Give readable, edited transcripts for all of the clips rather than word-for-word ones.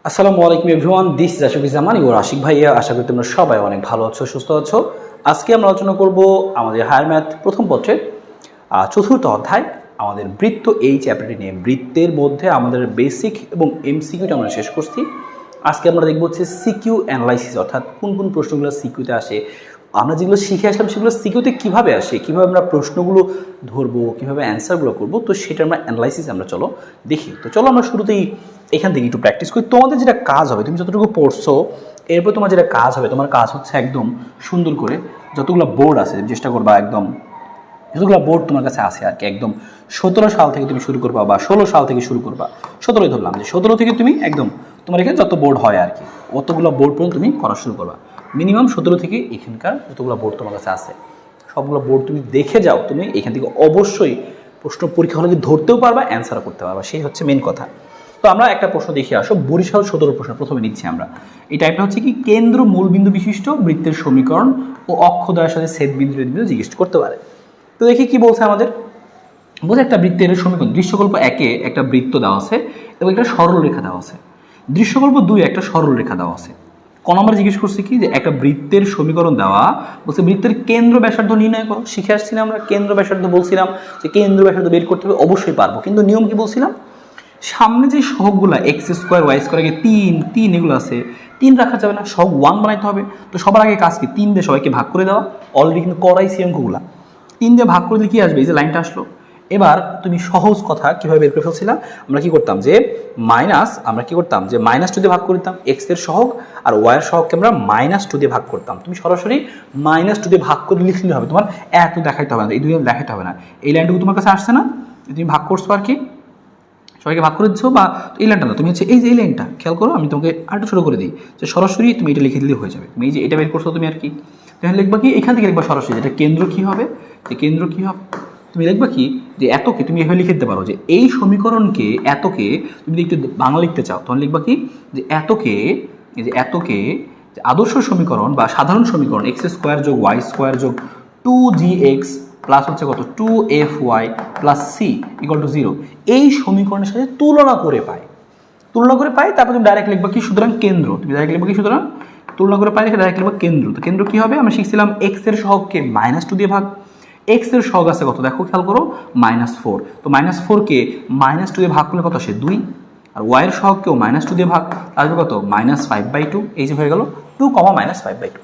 আসসালামু আলাইকুম everyone, this is Ashik Zaman, your Ashik ভাইয়া। আশা করি তোমরা সবাই অনেক ভালো আছো, সুস্থ আছো। আজকে আমরা আলোচনা করব আমাদের হায়ার ম্যাথ প্রথম পত্রের চতুর্থ অধ্যায়, আমাদের বৃত্ত এই চ্যাপ্টারটি নিয়ে। বৃত্তের মধ্যে আমাদের বেসিক এবং এমসিকিউটা আমরা শেষ করছি। আজকে আমরা দেখব হচ্ছে সিকিউ অ্যানালাইসিস, অর্থাৎ কোন কোন প্রশ্নগুলো সিকিউতে আসে। আমরা যেগুলো শিখে আসলাম সেগুলো সিকিউতে কীভাবে আসে, কীভাবে আমরা প্রশ্নগুলো ধরবো, কীভাবে অ্যান্সারগুলো করবো, তো সেটা আমরা অ্যানালাইসিস আমরা চলো দেখি। তো চলো আমরা শুরুতেই এখান থেকে একটু প্র্যাকটিস করি। তোমাদের যেটা কাজ হবে, তুমি যতটুকু পড়ছো এরপর তোমার যেটা কাজ হবে, তোমার কাজ হচ্ছে একদম সুন্দর করে যতগুলো বোর্ড আছে চেষ্টা করবা, একদম যতগুলো বোর্ড তোমার কাছে আছে আর কি, একদম 17 সাল থেকে তুমি শুরু করবা বা 16 সাল থেকে শুরু করবা। 17 ধরলাম, যে 17 থেকে তুমি একদম তোমার এখানে যত বোর্ড হয় আর কি, অতগুলো বোর্ড পর্যন্ত তুমি করা শুরু করবা। মিনিমাম 17 থেকে এখানকার যতগুলো বোর্ড তোমার কাছে আছে সবগুলো বোর্ড তুমি দেখে যাও। তুমি এখান থেকে অবশ্যই প্রশ্ন পরীক্ষা হলে ধরতেও পারবা, অ্যান্সারও করতে পারবা, সেই হচ্ছে মেন কথা। তো আমরা একটা প্রশ্ন দেখে আসো, বরিশাল 17 প্রশ্ন প্রথমে নিচ্ছি আমরা। এই টাইপটা হচ্ছে কি, কেন্দ্র মূলবিন্দু বিশিষ্ট বৃত্তের সমীকরণ ও অক্ষদ্বয়ের সাথে ছেদবিন্দু জিজ্ঞেস করতে পারে। তো দেখি কি বলছে আমাদের। বলছে একটা বৃত্তের সমীকরণ, দৃশ্যকল্প 1-এ একটা বৃত্ত দেওয়া আছে এবং একটা সরল রেখা দেওয়া আছে। দৃশ্যকল্প 2-এ একটা সরল রেখা দেওয়া আছে। ক নম্বর জিজ্ঞেস করছে কি, যে একটা বৃত্তের সমীকরণ দেওয়া, বলছে বৃত্তের কেন্দ্র ব্যাসার্ধ নির্ণয় করো। শিখে আসছিলাম আমরা কেন্দ্র ব্যাসার্ধ, বলছিলাম যে কেন্দ্র ব্যাসার্ধ বের করতে হবে, অবশ্যই পারবো, কিন্তু নিয়ম কি বলছিলাম, সামনে যে সহগগুলা এক্স স্কোয়ার ওয়াই স্কোয়ার, আগে তিন এগুলো আছে, 3 রাখা যাবে না, সহগ 1 বানাইতে হবে। তো সবার আগে কাজ কি, 3 দিয়ে সবাইকে ভাগ করে দেওয়া। অলরেডি কিন্তু করাইছি অঙ্কগুলা। 3 দিয়ে ভাগ করে দিলে কি আসবে, এই যে লাইনটা আসলো। এবার তুমি সহজ কথা কিভাবে বের করে ফেলছিলাম, আমরা কি করতাম যে মাইনাস 2 দিয়ে ভাগ করে দিতাম এক্স এর সহগ, আর ওয়াই এর সহগকে আমরা -2 দিয়ে ভাগ করতাম। তুমি সরাসরি -2 দিয়ে ভাগ করে লিখলে হবে, তোমার এত দেখাইতে হবে না, এই 2 দেখাইতে হবে না। এই লাইনটুকু তোমার কাছে আসছে না, তুমি ভাগ করছো আর কি, সবাইকে ভাগ করে দিচ্ছ। বা এই লাইনটা না, তুমি হচ্ছে এই যে এই লাইনটা খেয়াল করো, আমি তোমাকে আরেকটু ছোটো করে দিই, যে সরাসরি তুমি এটা লিখে দিলে হয়ে যাবে। তুমি এই যে এটা বের করছো তুমি আর কি, তুমি লিখবা কি, এখান থেকে লিখবা সরাসরি যেটা কেন্দ্র কি হবে, যে কেন্দ্র কি হবে, তুমি লিখবা কি, যে এতকে তুমি এভাবে লিখে দিতে পারো, যে এই সমীকরণকে এতকে তুমি যদি একটু বাংলা লিখতে চাও তখন লিখবা কি, যে এতকে যে আদর্শ সমীকরণ বা সাধারণ সমীকরণ এক্স স্কোয়ার যোগ ওয়াই স্কোয়ার যোগ 2gx প্লাস হচ্ছে কত 2fy plus C equal to 0, এই সমীকরণের সাথে তুলনা করে পাই। তারপর তুমি ডাইরেক্ট লিখবা কি, সুতরাং কেন্দ্র, তুমি ডাইরেক্ট লিখবা কি, সুতরাং তুলনা করে পাই লিখে ডাইরেক্ট লিখবা কেন্দ্র। তো কেন্দ্র কি হবে, আমরা শিখছিলাম এক্স এর সহগকে -2 দিয়ে ভাগ। এক্স এর সহগ আছে কত, দেখো খেয়াল করো, -4। তো -4কে -2 দিয়ে ভাগ করলে কত আসে, 2। আর ওয়াই এর সহগকেও -2 দিয়ে ভাগ, আসবে কত, -5/2। এই যে হয়ে গেল 2, -5/2।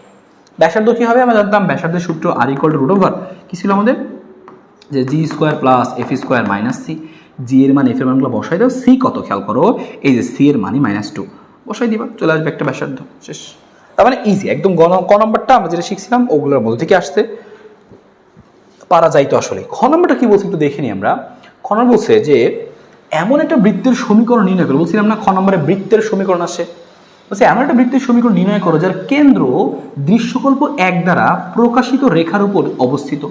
ব্যাসার্ধ কি হবে, আমরা জানতাম ব্যাসার্ধের সূত্র আর ইকুয়াল টু √ কি ছিল আমাদের, যে g square plus f square minus c. G এর মান এফ এর মানগুলো বসাই দাও, সি কত খেয়াল করো, এই যে সি এর মানই -2 বসাই দিবা, চলে আসবে একটা ব্যাসার্ধ, শেষ। তার মানে ইজি একদম। ক নম্বরটা আমরা যেটা শিখছিলাম ওগুলোর মধ্যে থেকে আসতে পারা যাইতো আসলে। খ নম্বরটা কি বলছে একটু দেখে নিই আমরা। খ নম্বর বলছে যে এমন একটা বৃত্তের সমীকরণ নির্ণয় করো। বলছিলাম না খ নম্বরে বৃত্তের সমীকরণ আসে, বলছে এমন একটা বৃত্তের সমীকরণ নির্ণয় করো যার কেন্দ্র দৃশ্যকল্প 1 দ্বারা প্রকাশিত রেখার উপর অবস্থিত।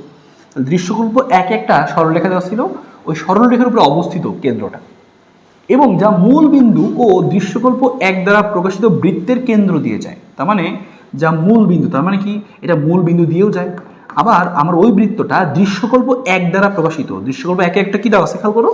দৃশ্যকল্প 1 একটা সরলরেখা দেওয়া ছিল, ওই সরলরেখার উপরে অবস্থিত কেন্দ্রটা, এবং যা মূল বিন্দু ও দৃশ্যকল্প 1 দ্বারা প্রকাশিত বৃত্তের কেন্দ্র দিয়ে যায়। তার মানে যা মূল বিন্দু, তার মানে কি, এটা মূল বিন্দু দিয়েও যায়। আবার আমার ওই বৃত্তটা দৃশ্যকল্প 1 দ্বারা প্রকাশিত। দৃশ্যকল্প 1-এ একটা কি দেওয়া আছে খেয়াল করো,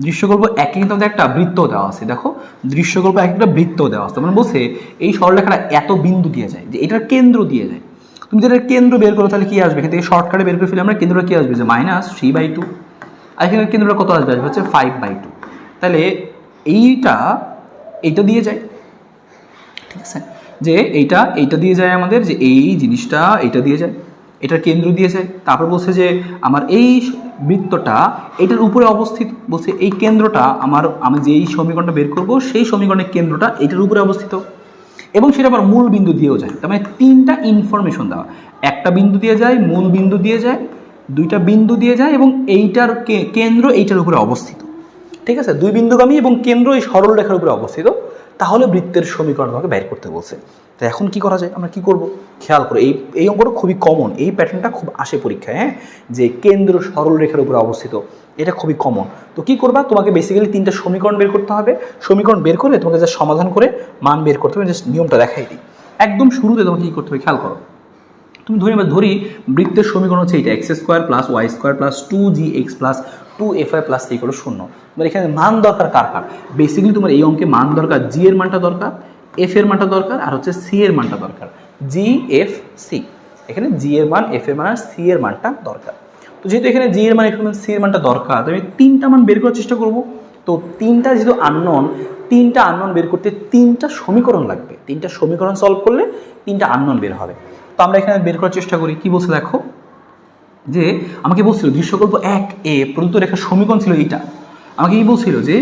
দৃশ্যকল্প 1-এ কিন্তু আমাদের একটা বৃত্ত দেওয়া আছে। দেখো দৃশ্যকল্প 1 একটা বৃত্ত দেওয়া আছে, মানে বলছে এই সরলরেখাটা এত বিন্দু দিয়ে যায়, যে এটার কেন্দ্র দিয়ে যায়। তুমি যদি এটার কেন্দ্র বের করো তাহলে কি আসবে, এখান থেকে শর্টকাটে বের করে ফেলে আমরা কেন্দ্রটা কি আসবে, যে -3/2। আর এখানে কেন্দ্রটা কত আসবে, হচ্ছে 5/2। তাহলে এইটা দিয়ে যায়, ঠিক আছে, যে এইটা দিয়ে যায় আমাদের, যে এই জিনিসটা এইটা দিয়ে যায়, এটার কেন্দ্র দিয়ে যায়। তারপর বলছে যে আমার এই বৃত্তটা এটার উপরে অবস্থিত। বলছে এই কেন্দ্রটা আমি যে এই সমীকরণটা বের করব সেই সমীকরণের কেন্দ্রটা এটার উপরে অবস্থিত, এবং সেটা আবার মূল বিন্দু দিয়েও যায়। তার মানে 3টা ইনফরমেশন দেওয়া, একটা বিন্দু দিয়ে যায়, মূল বিন্দু দিয়ে যায়, 2টা বিন্দু দিয়ে যায়, এবং এইটার কেন্দ্র এইটার উপরে অবস্থিত। ঠিক আছে, 2 বিন্দুগামী এবং কেন্দ্র এই সরল রেখার উপরে অবস্থিত। তাহলে বৃত্তের সমীকরণ আমাকে বের করতে বলছে। তো এখন কি করা যায়, আমরা কি করব খেয়াল করো। এই অঙ্কটা খুবই কমন, এই প্যাটার্নটা খুব আসে পরীক্ষায়, হ্যাঁ, যে কেন্দ্র সরল রেখার উপরে অবস্থিত, এটা খুবই কমন। তো কি করবা, তোমাকে বেসিক্যালি 3টা সমীকরণ বের করতে হবে। সমীকরণ বের করে তোমাকে যা সমাধান করে মান বের করতে হবে, জাস্ট নিয়মটা দেখাই দিই। একদম শুরুতে তোমাকে কি করতে হবে খেয়াল করো। তুমি ধরি বৃত্তের সমীকরণ হচ্ছে এটা x square plus y square plus 2gx plus 2fy plus 3 = 0। তোমার এখানে মান দরকার কার কার? বেসিক্যালি তোমার এই অঙ্কে মান দরকার জি এর মানটা দরকার, এফ এর মানটা দরকার, আর হচ্ছে সি এর মানটা দরকার। জি এফ সি, এখানে জি এর মান, এফ এর মান আর সি এর মানটা দরকার। তো যেহেতু এখানে জি এর মান, এফ এর মান, সি এর মানটা দরকার, তো আমি 3টা মান বের করার চেষ্টা করব। তো 3টা যেহেতু আননোন, 3টা আননোন বের করতে 3টা সমীকরণ লাগবে। 3টা সমীকরণ সলভ করলে 3টা আননোন বের হবে। তো আমরা এখানে বের করার চেষ্টা করি। কি বলছে দেখো, যে আমাকে বলছিল দৃশ্যকল্প 1A প্রদত্ত রেখার সমীকরণ ছিল এইটা। আমাকে কি বলছিল যে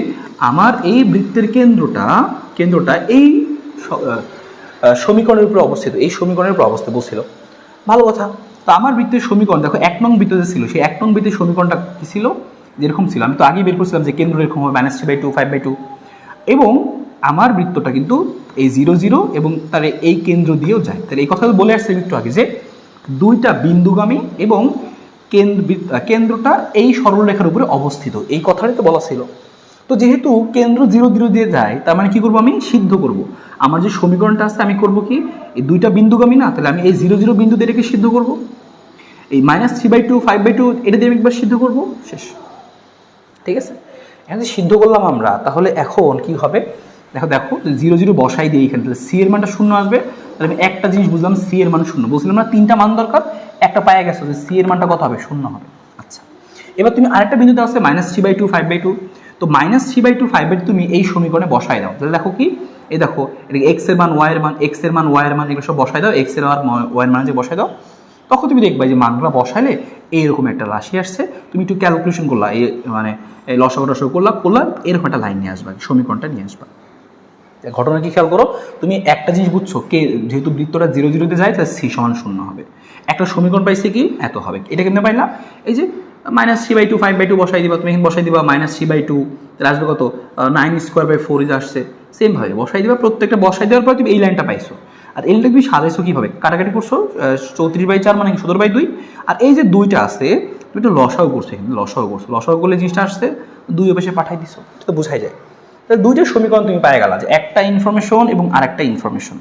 আমার এই বৃত্তের কেন্দ্রটা এই সমীকরণের উপরে অবস্থিত, এই সমীকরণের উপর অবস্থিত বলছিল। ভালো কথা। তো আমার বৃত্তের সমীকরণ দেখো 1 নং বৃত্ত যে ছিল, সেই 1 নং বৃত্তের সমীকরণটা কি ছিল, যেরকম ছিল আমি তো আগেই বের করছিলাম যে কেন্দ্র এরকম হবে -3/2 5/2, এবং আমার বৃত্তটা কিন্তু এই 0 0 এবং তার এই কেন্দ্র দিয়েও যায়। তাহলে এই কথা বলে আসছে একটু আগে যে দুইটা বিন্দুগামী এবং কেন্দ্রটা এই সরলরেখার উপরে অবস্থিত, এই কথাটাই তো বলা ছিল। তো যেহেতু কেন্দ্র 0 0 দিয়ে যায়, তার মানে কি করবো, আমি সিদ্ধ করব। আমার যে সমীকরণটা আছে আমি করব কি, এই দুইটা বিন্দুগামী না, তাহলে আমি এই 0 0 বিন্দু দিয়ে রেখে সিদ্ধ করব। এই -3/2 5/2 এটা দিয়ে আমি একবার সিদ্ধ করব, শেষ। ঠিক আছে, এখন যে সিদ্ধ করলাম আমরা, তাহলে এখন কি হবে দেখো 0 0 বসাই দিই এখানে, তাহলে সি এর মানটা 0 আসবে। তাহলে আমি একটা জিনিস বুঝলাম, সি এর মান 0। বলছিলাম না 3টা মান দরকার, একটা পায়ে গেছো যে সি এর মানটা কত হবে, 0 হবে। আচ্ছা, এবার তুমি আরেকটা বিন্দুতে আছে -3/2 5/2, তো -3/2 5/2 তুমি এই সমীকরণে বসাই দাও। তাহলে দেখো কি, এই দেখো এটা এক্স এর মান, ওয়াই এর মান, এক্স এর মান, ওয়াই এর মান, এগুলো সব বসাই দাও, এক্স এর আর ওয়াই এর মান যে বসাই দাও, তখন তুমি দেখবা যে মানগুলো বসাইলে এইরকম একটা রাশি আসছে। তুমি একটু ক্যালকুলেশন করলা, এই মানে লসাগু টসাগু করলা, এরকম একটা লাইন নিয়ে আসবা, সমীকরণটা নিয়ে আসবা। ঘটনা কি খেয়াল করো, তুমি একটা জিনিস বুঝছো, যেহেতু বৃত্তটা 0 0 তে যায়, তাহলে সি সমান 0 হবে। একটা সমীকরণ পাইছে কি, এত হবে। এটা কেমনে পাইলাম, এই যে -3/2 5/2 বসাই দিবা, তুমি এখানে বসাই দিবা -3/2, তাহলে আসবে কত, 9²/4 আসছে। সেমভাবে বসাই দিবা, প্রত্যেকটা বসাই দেওয়ার পর তুমি এই লাইনটা পাইছো। আর এই লাইনটা তুমি সাজাইছো কীভাবে, কাটাকাটি করছো, 34/4 মানে 17/2, আর এই যে 2টা আছে তুমি একটু লসাগু করছো, এখানে লসাগু করলে জিনিসটা আসছে 2 এ পাশে পাঠাই দিছো, এটা তো বোঝাই যায়। তাহলে 2টা সমীকরণ তুমি পাই গেলা, যে একটা ইনফরমেশন এবং আরেকটা ইনফরমেশন।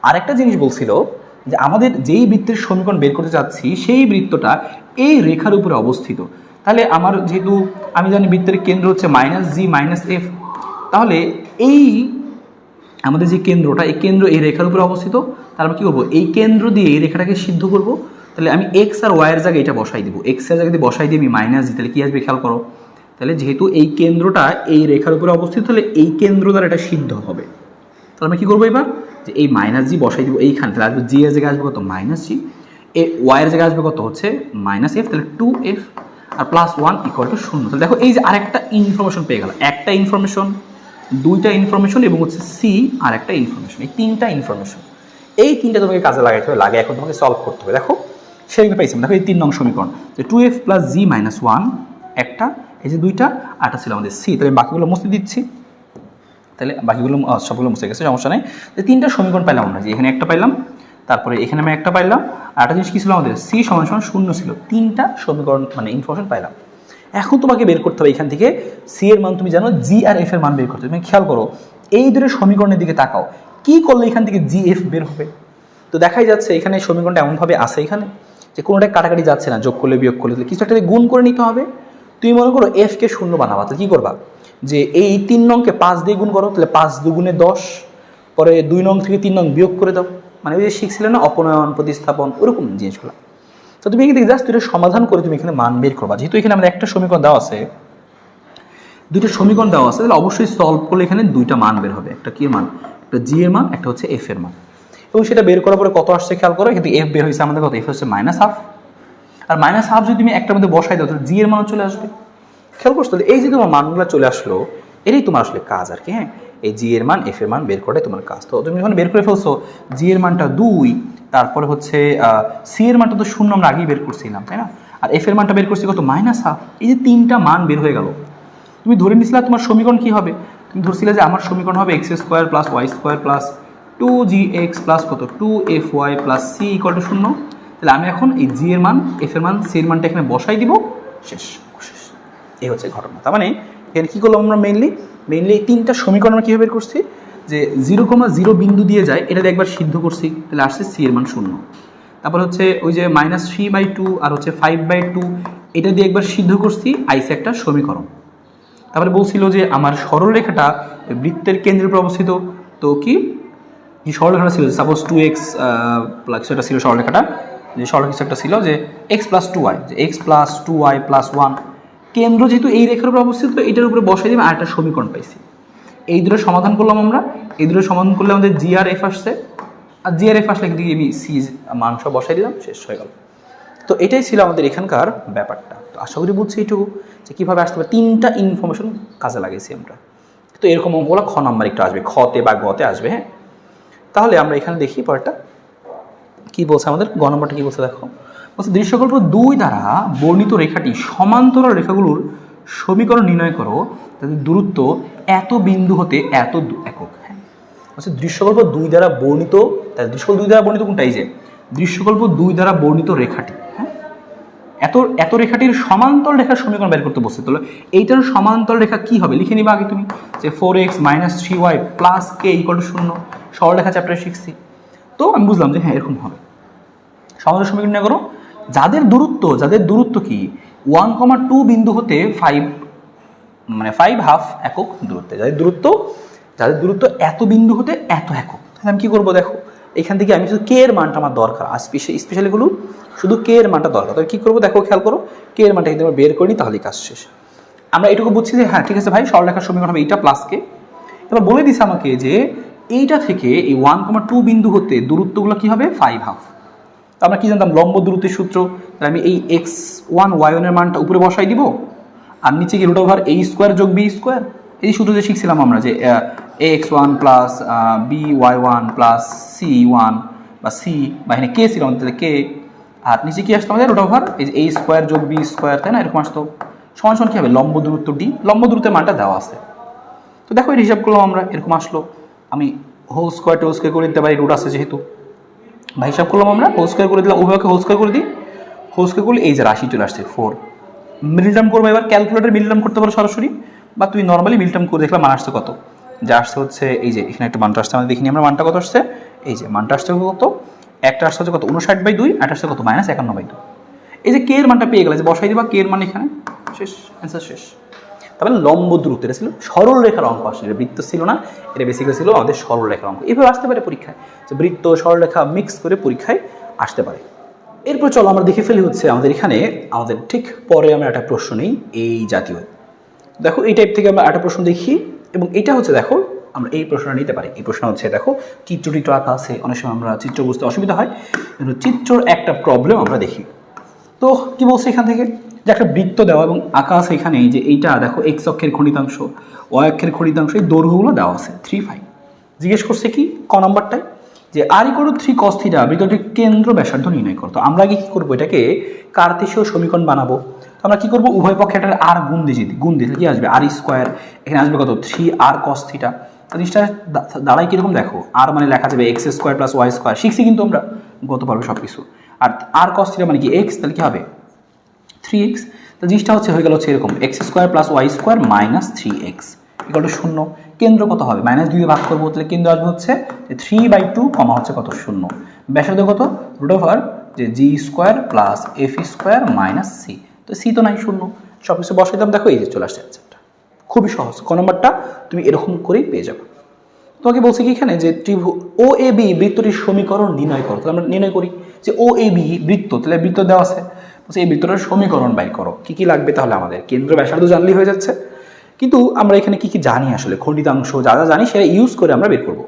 আরেকটা জিনিস বলছিল যে আমাদের যেই বৃত্তের সমীকরণ বের করতে যাচ্ছি, সেই বৃত্তটা এই রেখার উপরে অবস্থিত। তাহলে আমার যেহেতু আমি জানি বৃত্তের কেন্দ্র হচ্ছে -g -f, তাহলে এই আমাদের যে কেন্দ্রটা, এই কেন্দ্র এই রেখার উপরে অবস্থিত। তাহলে আমি কী করবো, এই কেন্দ্র দিয়ে এই রেখাটাকে সিদ্ধ করব। তাহলে আমি এক্স আর ওয়াইয়ের জায়গায় এটা বসাই দিব, এক্স এর জায়গায় বসাই দিয়ে আমি -g, তাহলে কী আসবে খেয়াল করো। তাহলে যেহেতু এই কেন্দ্রটা এই রেখার উপরে অবস্থিত, তাহলে এই কেন্দ্র দ্বারা এটা সিদ্ধ হবে। তাহলে আমি কী করবো এবার, যে এই -g বসাই দিব এইখানে, তাহলে আসবে জি এর জায়গায় আসবে কত, -g, ওয়াইয়ের জায়গায় আসবে কত হচ্ছে -f, তাহলে 2f, আর +1 = 0। তাহলে দেখো এই যে আরেকটা ইনফরমেশন পেয়ে গেল, একটা ইনফরমেশন, 2টা ইনফরমেশন এবং হচ্ছে সি আর একটা ইনফরমেশন, এই 3টা ইনফরমেশন। এই 3টা তোমাকে কাজে লাগাইতে হবে, লাগে এখন তোমাকে সলভ করতে হবে। দেখো সেগুলো পাইছি, দেখো এই 3 নং সমীকরণ, যে 2f + g - 1 একটা, এই যে 2টা, আরটা ছিল আমাদের সি। তাহলে বাকিগুলো মুছে দিচ্ছি, তাহলে বাকিগুলো সবগুলো মুছে গেছে, সমস্যা নেই। যে 3টা সমীকরণ পাইলাম আমরা, যে এখানে একটা পাইলাম, তারপরে এখানে আমি একটা পাইলাম, আর একটা জিনিস কী ছিল আমাদের, সি = 0 ছিল। 3টা সমীকরণ মানে ইনফরমেশন পাইলাম। এখন তোমাকে বের করতে হবে এখান থেকে সি এর মান, তুমি জানো জি আর এফ এর মান বের করতে হবে। তুমি খেয়াল করো এই দুটো সমীকরণের দিকে তাকাও, কি করলে এখান থেকে জি এফ বের হবে। তো দেখাই যাচ্ছে এখানে সমীকরণটা এমনভাবে আসে এখানে, যে কোনোটাই কাটাকাটি যাচ্ছে না, যোগ করলে বিয়োগ করলে, কিছু একটা গুণ করে নিতে হবে। তুমি মনে করো এফ কে 0 বানাবা, তাহলে কী করবা, যে এই 3 নংকে 5 দিয়ে গুণ করো, তাহলে 5 × 2 = 10, পরে 2 নং থেকে 3 নং বিয়োগ করে দাও। মানে ওই যে শিখছিলে না অপনয়ন প্রতিস্থাপন, ওরকম জিনিসগুলো। তো তুমি এখানে জাস্ট দুটো সমাধান করে তুমি এখানে মান বের করবা। যেহেতু এখানে আমাদের একটা সমীকরণ দেওয়া আছে, 2টা সমীকরণ দেওয়া আছে, তাহলে অবশ্যই সলভ করলে এখানে 2টা মান বের হবে। একটা কি মান, একটা জি এর মান, একটা হচ্ছে এফ এর মান। এবং সেটা বের করার পরে কত আসছে খেয়াল করো, কিন্তু এফ বের হয়েছে আমাদের কত, এফ হচ্ছে -1/2, আর -1/2 যদি তুমি একটার মধ্যে বসাই দাও, তাহলে জি এর মানও চলে আসবে। খেয়াল করছো, তাহলে এই যে তোমার মানগুলো চলে আসলো, এটাই তোমার আসলে কাজ আর কি। হ্যাঁ, এই জি এর মান, এফ এর মান বের করাটাই তোমার কাজ। তো তুমি যখন বের করে ফেলছো জি এর মানটা 2, তারপরে হচ্ছে সি এর মানটা তো 0 আমরা আগেই বের করছিলাম, তাই না, আর এফ এর মানটা বের করছি কত, -1/2। এই যে 3টা মান বের হয়ে গেল। তুমি ধরে নিছিলা তোমার সমীকরণ কি হবে, তুমি ধরছিলে যে আমার সমীকরণ হবে x² + y² + 2gx + কত 2fy + c = 0। তাহলে আমি এখন এই জি এর মান, এফ এর মান, সি এর মানটা এখানে বসাই দিব, শেষ। এই হচ্ছে ঘটনা। তার মানে এখানে কী করলাম আমরা, মেইনলি এই 3টা সমীকরণ আমরা কীভাবে বের করছি, যে 0, 0 বিন্দু দিয়ে যায়, এটা একবার সিদ্ধ করছি, তাহলে আসছে সি এর মান 0। তারপর হচ্ছে ওই যে -3/2 আর হচ্ছে 5/2 এটা দিয়ে একবার সিদ্ধ করছি আইসে একটা সমীকরণ। তারপরে বলছিল যে আমার সরলরেখাটা বৃত্তের কেন্দ্রের উপর অবস্থিত। তো কি সরলরেখাটা ছিল সাপোজ 2x প্লাস এটা ছিল সরলরেখাটা, যে সরলরেখা একটা ছিল যে x + 2y, যে x + 2y + 1 কেন্দ্র যেহেতু এই রেখার উপর অবস্থিত, এটার উপরে বসাই দিলাম আর একটা সমীকরণ পাইছি। এই দুটো সমাধান করলাম আমরা, এই দুটো সমাধান করলে আমাদের জি আর এফ আসছে, আর জি আর এফ আসলে কিন্তু আমি সি মান সব বসাই দিলাম, শেষ হয়ে গেল। তো এটাই ছিল আমাদের এখানকার ব্যাপারটা। তো আশা করি বুঝছি এইটুকু যে কীভাবে আসতে পারে, 3টা ইনফরমেশন কাজে লাগাইছি আমরা। তো এরকম অঙ্কগুলো খ নাম্বার একটু আসবে, খতে বা গতে আসবে। হ্যাঁ, তাহলে আমরা এখানে দেখি পরেরটা কী বলছে আমাদের। গ নম্বরটা কী বলছে দেখো, বলছে দৃশ্যকল্প 2 দ্বারা বর্ণিত রেখাটি সমান্তরাল রেখাগুলোর সমীকরণ নির্ণয় করো তাদের দূরত্ব এত বিন্দু হতে এত একক। হ্যাঁ, বলছে দৃশ্যকল্প 2 দ্বারা বর্ণিত, তাই দৃশ্যকল্প 2 দ্বারা বর্ণিত কোনটা? এই যে দৃশ্যকল্প 2 দ্বারা বর্ণিত রেখাটি, হ্যাঁ এত রেখাটির সমান্তরাল রেখার সমীকরণ বের করতে বসছে। তাহলে এইটার সমান্তরাল রেখা কি হবে লিখে নিবা আগে তুমি, যে 4x - 3y + k = 0, সরলরেখা চ্যাপ্টারে শিখছি। তো আমি বুঝলাম যে হ্যাঁ এরকম হবে। সমান্তরাল সমীকরণ নির্ণয় করো যাদের দূরত্ব কি 1,2 বিন্দু হতে 5 একক দূরত্বে, যাদের দূরত্ব এত বিন্দু হতে এত একক। তাহলে আমি কি করবো দেখো, এখান থেকে আমি শুধু কে এর মানটা আমার দরকার, আর স্পেশালি গুলো শুধু কে এর মানটা দরকার। তবে কি করবো দেখো, খেয়াল করো, কে এর মানটা কিন্তু আমরা বের করি, তাহলে কাজ শেষ। আমরা এটুকু বুঝছি যে হ্যাঁ ঠিক আছে ভাই, সরলরেখার সমীকরণ হবে এইটা + কে। এবার বলে দিছে আমাকে যে এইটা থেকে এই 1,2 বিন্দু হতে দূরত্বগুলো কি হবে 5 তো আমরা কি জানতাম, লম্ব দূরত্বের সূত্র। তাহলে আমি এই x1 y1 এর মানটা উপরে বসাই দিব, আর নিচে কি √a² + b², এই সূত্র যে শিখছিলাম আমরা, যে ax1 + by1 + c1 বা c বা এখানে কে ছিল আমাদের, কে, আর নিচে কি আসতো আমাদের এই যে a² + b², তাই না? এরকম আসতো। সমান কি হবে, লম্ব দূরত্ব d, লম্ব দূরত্বের মানটা দেওয়া আছে। তো দেখো এর হিসাব করলাম আমরা, এরকম আসলো। আমি হোল স্কোয়ার করে দিতে পারি, রুট আছে যেহেতু, বা হিসাব করলাম আমরা, হোল স্কোয়ার করে দিলাম, উভয়কে হোল স্কোয়ার করে দিই, হোল স্কোয়ার করলে এই যে রাশি চলে আসছে 4। মিডল টার্ম করবো, এবার ক্যালকুলেটর মিডল টার্ম করতে পারো সরাসরি, বা তুমি নর্মালি মিডল টার্ম করে দেখলাম মান আসছে কত, যা আসছে হচ্ছে এই যে এখানে একটা মানটা আসছে, আমাদের দেখিনি আমরা মানটা কত আসছে, এই যে মানটা আসছে কত, একটা আসছে হচ্ছে কত 59/2, একটা আসছে কত -51/2। এই যে কে এর মানটা পেয়ে গেলে, যে বসাই দিবা কে এর মান এখানে, শেষ, অ্যান্সার শেষ। তারপরে লম্ব দূরত্ব, এটা ছিল সরল রেখার অঙ্ক, আসলে এটা বৃত্ত ছিল না, এটা বেসিক্যালি ছিল আমাদের সরল রেখার অঙ্ক। এভাবে আসতে পারে পরীক্ষায়, যে বৃত্ত সরলরেখা মিক্স করে পরীক্ষায় আসতে পারে। এরপর চলো আমরা দেখে ফেলি হচ্ছে আমাদের এখানে, আমাদের ঠিক পরে আমরা একটা প্রশ্ন নেই এই জাতীয়। দেখো এই টাইপ থেকে আমরা একটা প্রশ্ন দেখি, এবং এটা হচ্ছে দেখো আমরা এই প্রশ্নটা নিতে পারি। এই প্রশ্ন হচ্ছে দেখো চিত্রটি আঁকা আছে, অনেক সময় আমরা চিত্র বুঝতে অসুবিধা হয়, কিন্তু চিত্রর একটা প্রবলেম আমরা দেখি। তো কি বলছে এখান থেকে, যে একটা বৃত্ত দেওয়া এবং আঁকা আছে এখানে, যে এইটা দেখো এক্স অক্ষের খণ্ডিতাংশ, ওয়াই অক্ষের খণ্ডিতাংশ, এই দৈর্ঘ্যগুলো দেওয়া আছে 3 জিজ্ঞেস করছে কি ক নম্বরটায়, যে r = 3 cos θ বৃত্তটির কেন্দ্র ব্যাসার্ধ নির্ণয় করো। তো আমরা আগে কি করবো, এটাকে কার্তেশীয় সমীকরণ বানাবো। তো আমরা কি করবো, উভয় পক্ষে একটা r গুণ দিলে কি আসবে, r², এখানে আসবে কত 3r cos θ। জিনিসটা দাঁড়ায় কিরকম দেখো, r মানে লেখা যাবে x² + y², শিখছি কিন্তু আমরা গত পর্বে সব কিছু। আর r cos θ মানে কি x, তাহলে কি হবে 3x। তো জিনিসটা হয়ে গেল হচ্ছে এরকম, x² + y² - 3x = 0। কেন্দ্র কত হবে, -2 দিয়ে ভাগ করবো, তাহলে কেন্দ্র আসবে হচ্ছে 3/2, হচ্ছে কত 0। ব্যাসার্ধ কত যে g² + f² - c। তো c তো নাই, 0, সব কিছু বসাই দিলাম, দেখো এই যে চলে আসছে অ্যান্সারটা। খুবই সহজ, ক নম্বরটা তুমি এরকম করেই পেয়ে যাবে। তোমাকে বলছে কি এখানে, যে OAB বৃত্তটির সমীকরণ নির্ণয় করো। তাহলে আমরা নির্ণয় করি যে OAB বৃত্ত, তাহলে বৃত্ত দেওয়া আছে, এই বৃত্তটার সমীকরণ বাইর করো। কি কি লাগবে তাহলে, আমাদের কেন্দ্র ব্যাসার্ধ জানলেই হয়ে যাচ্ছে, কিন্তু আমরা এখানে কি কি জানি, আসলে খণ্ডিতাংশ যা যা জানি সেটা ইউজ করে আমরা বের করবো।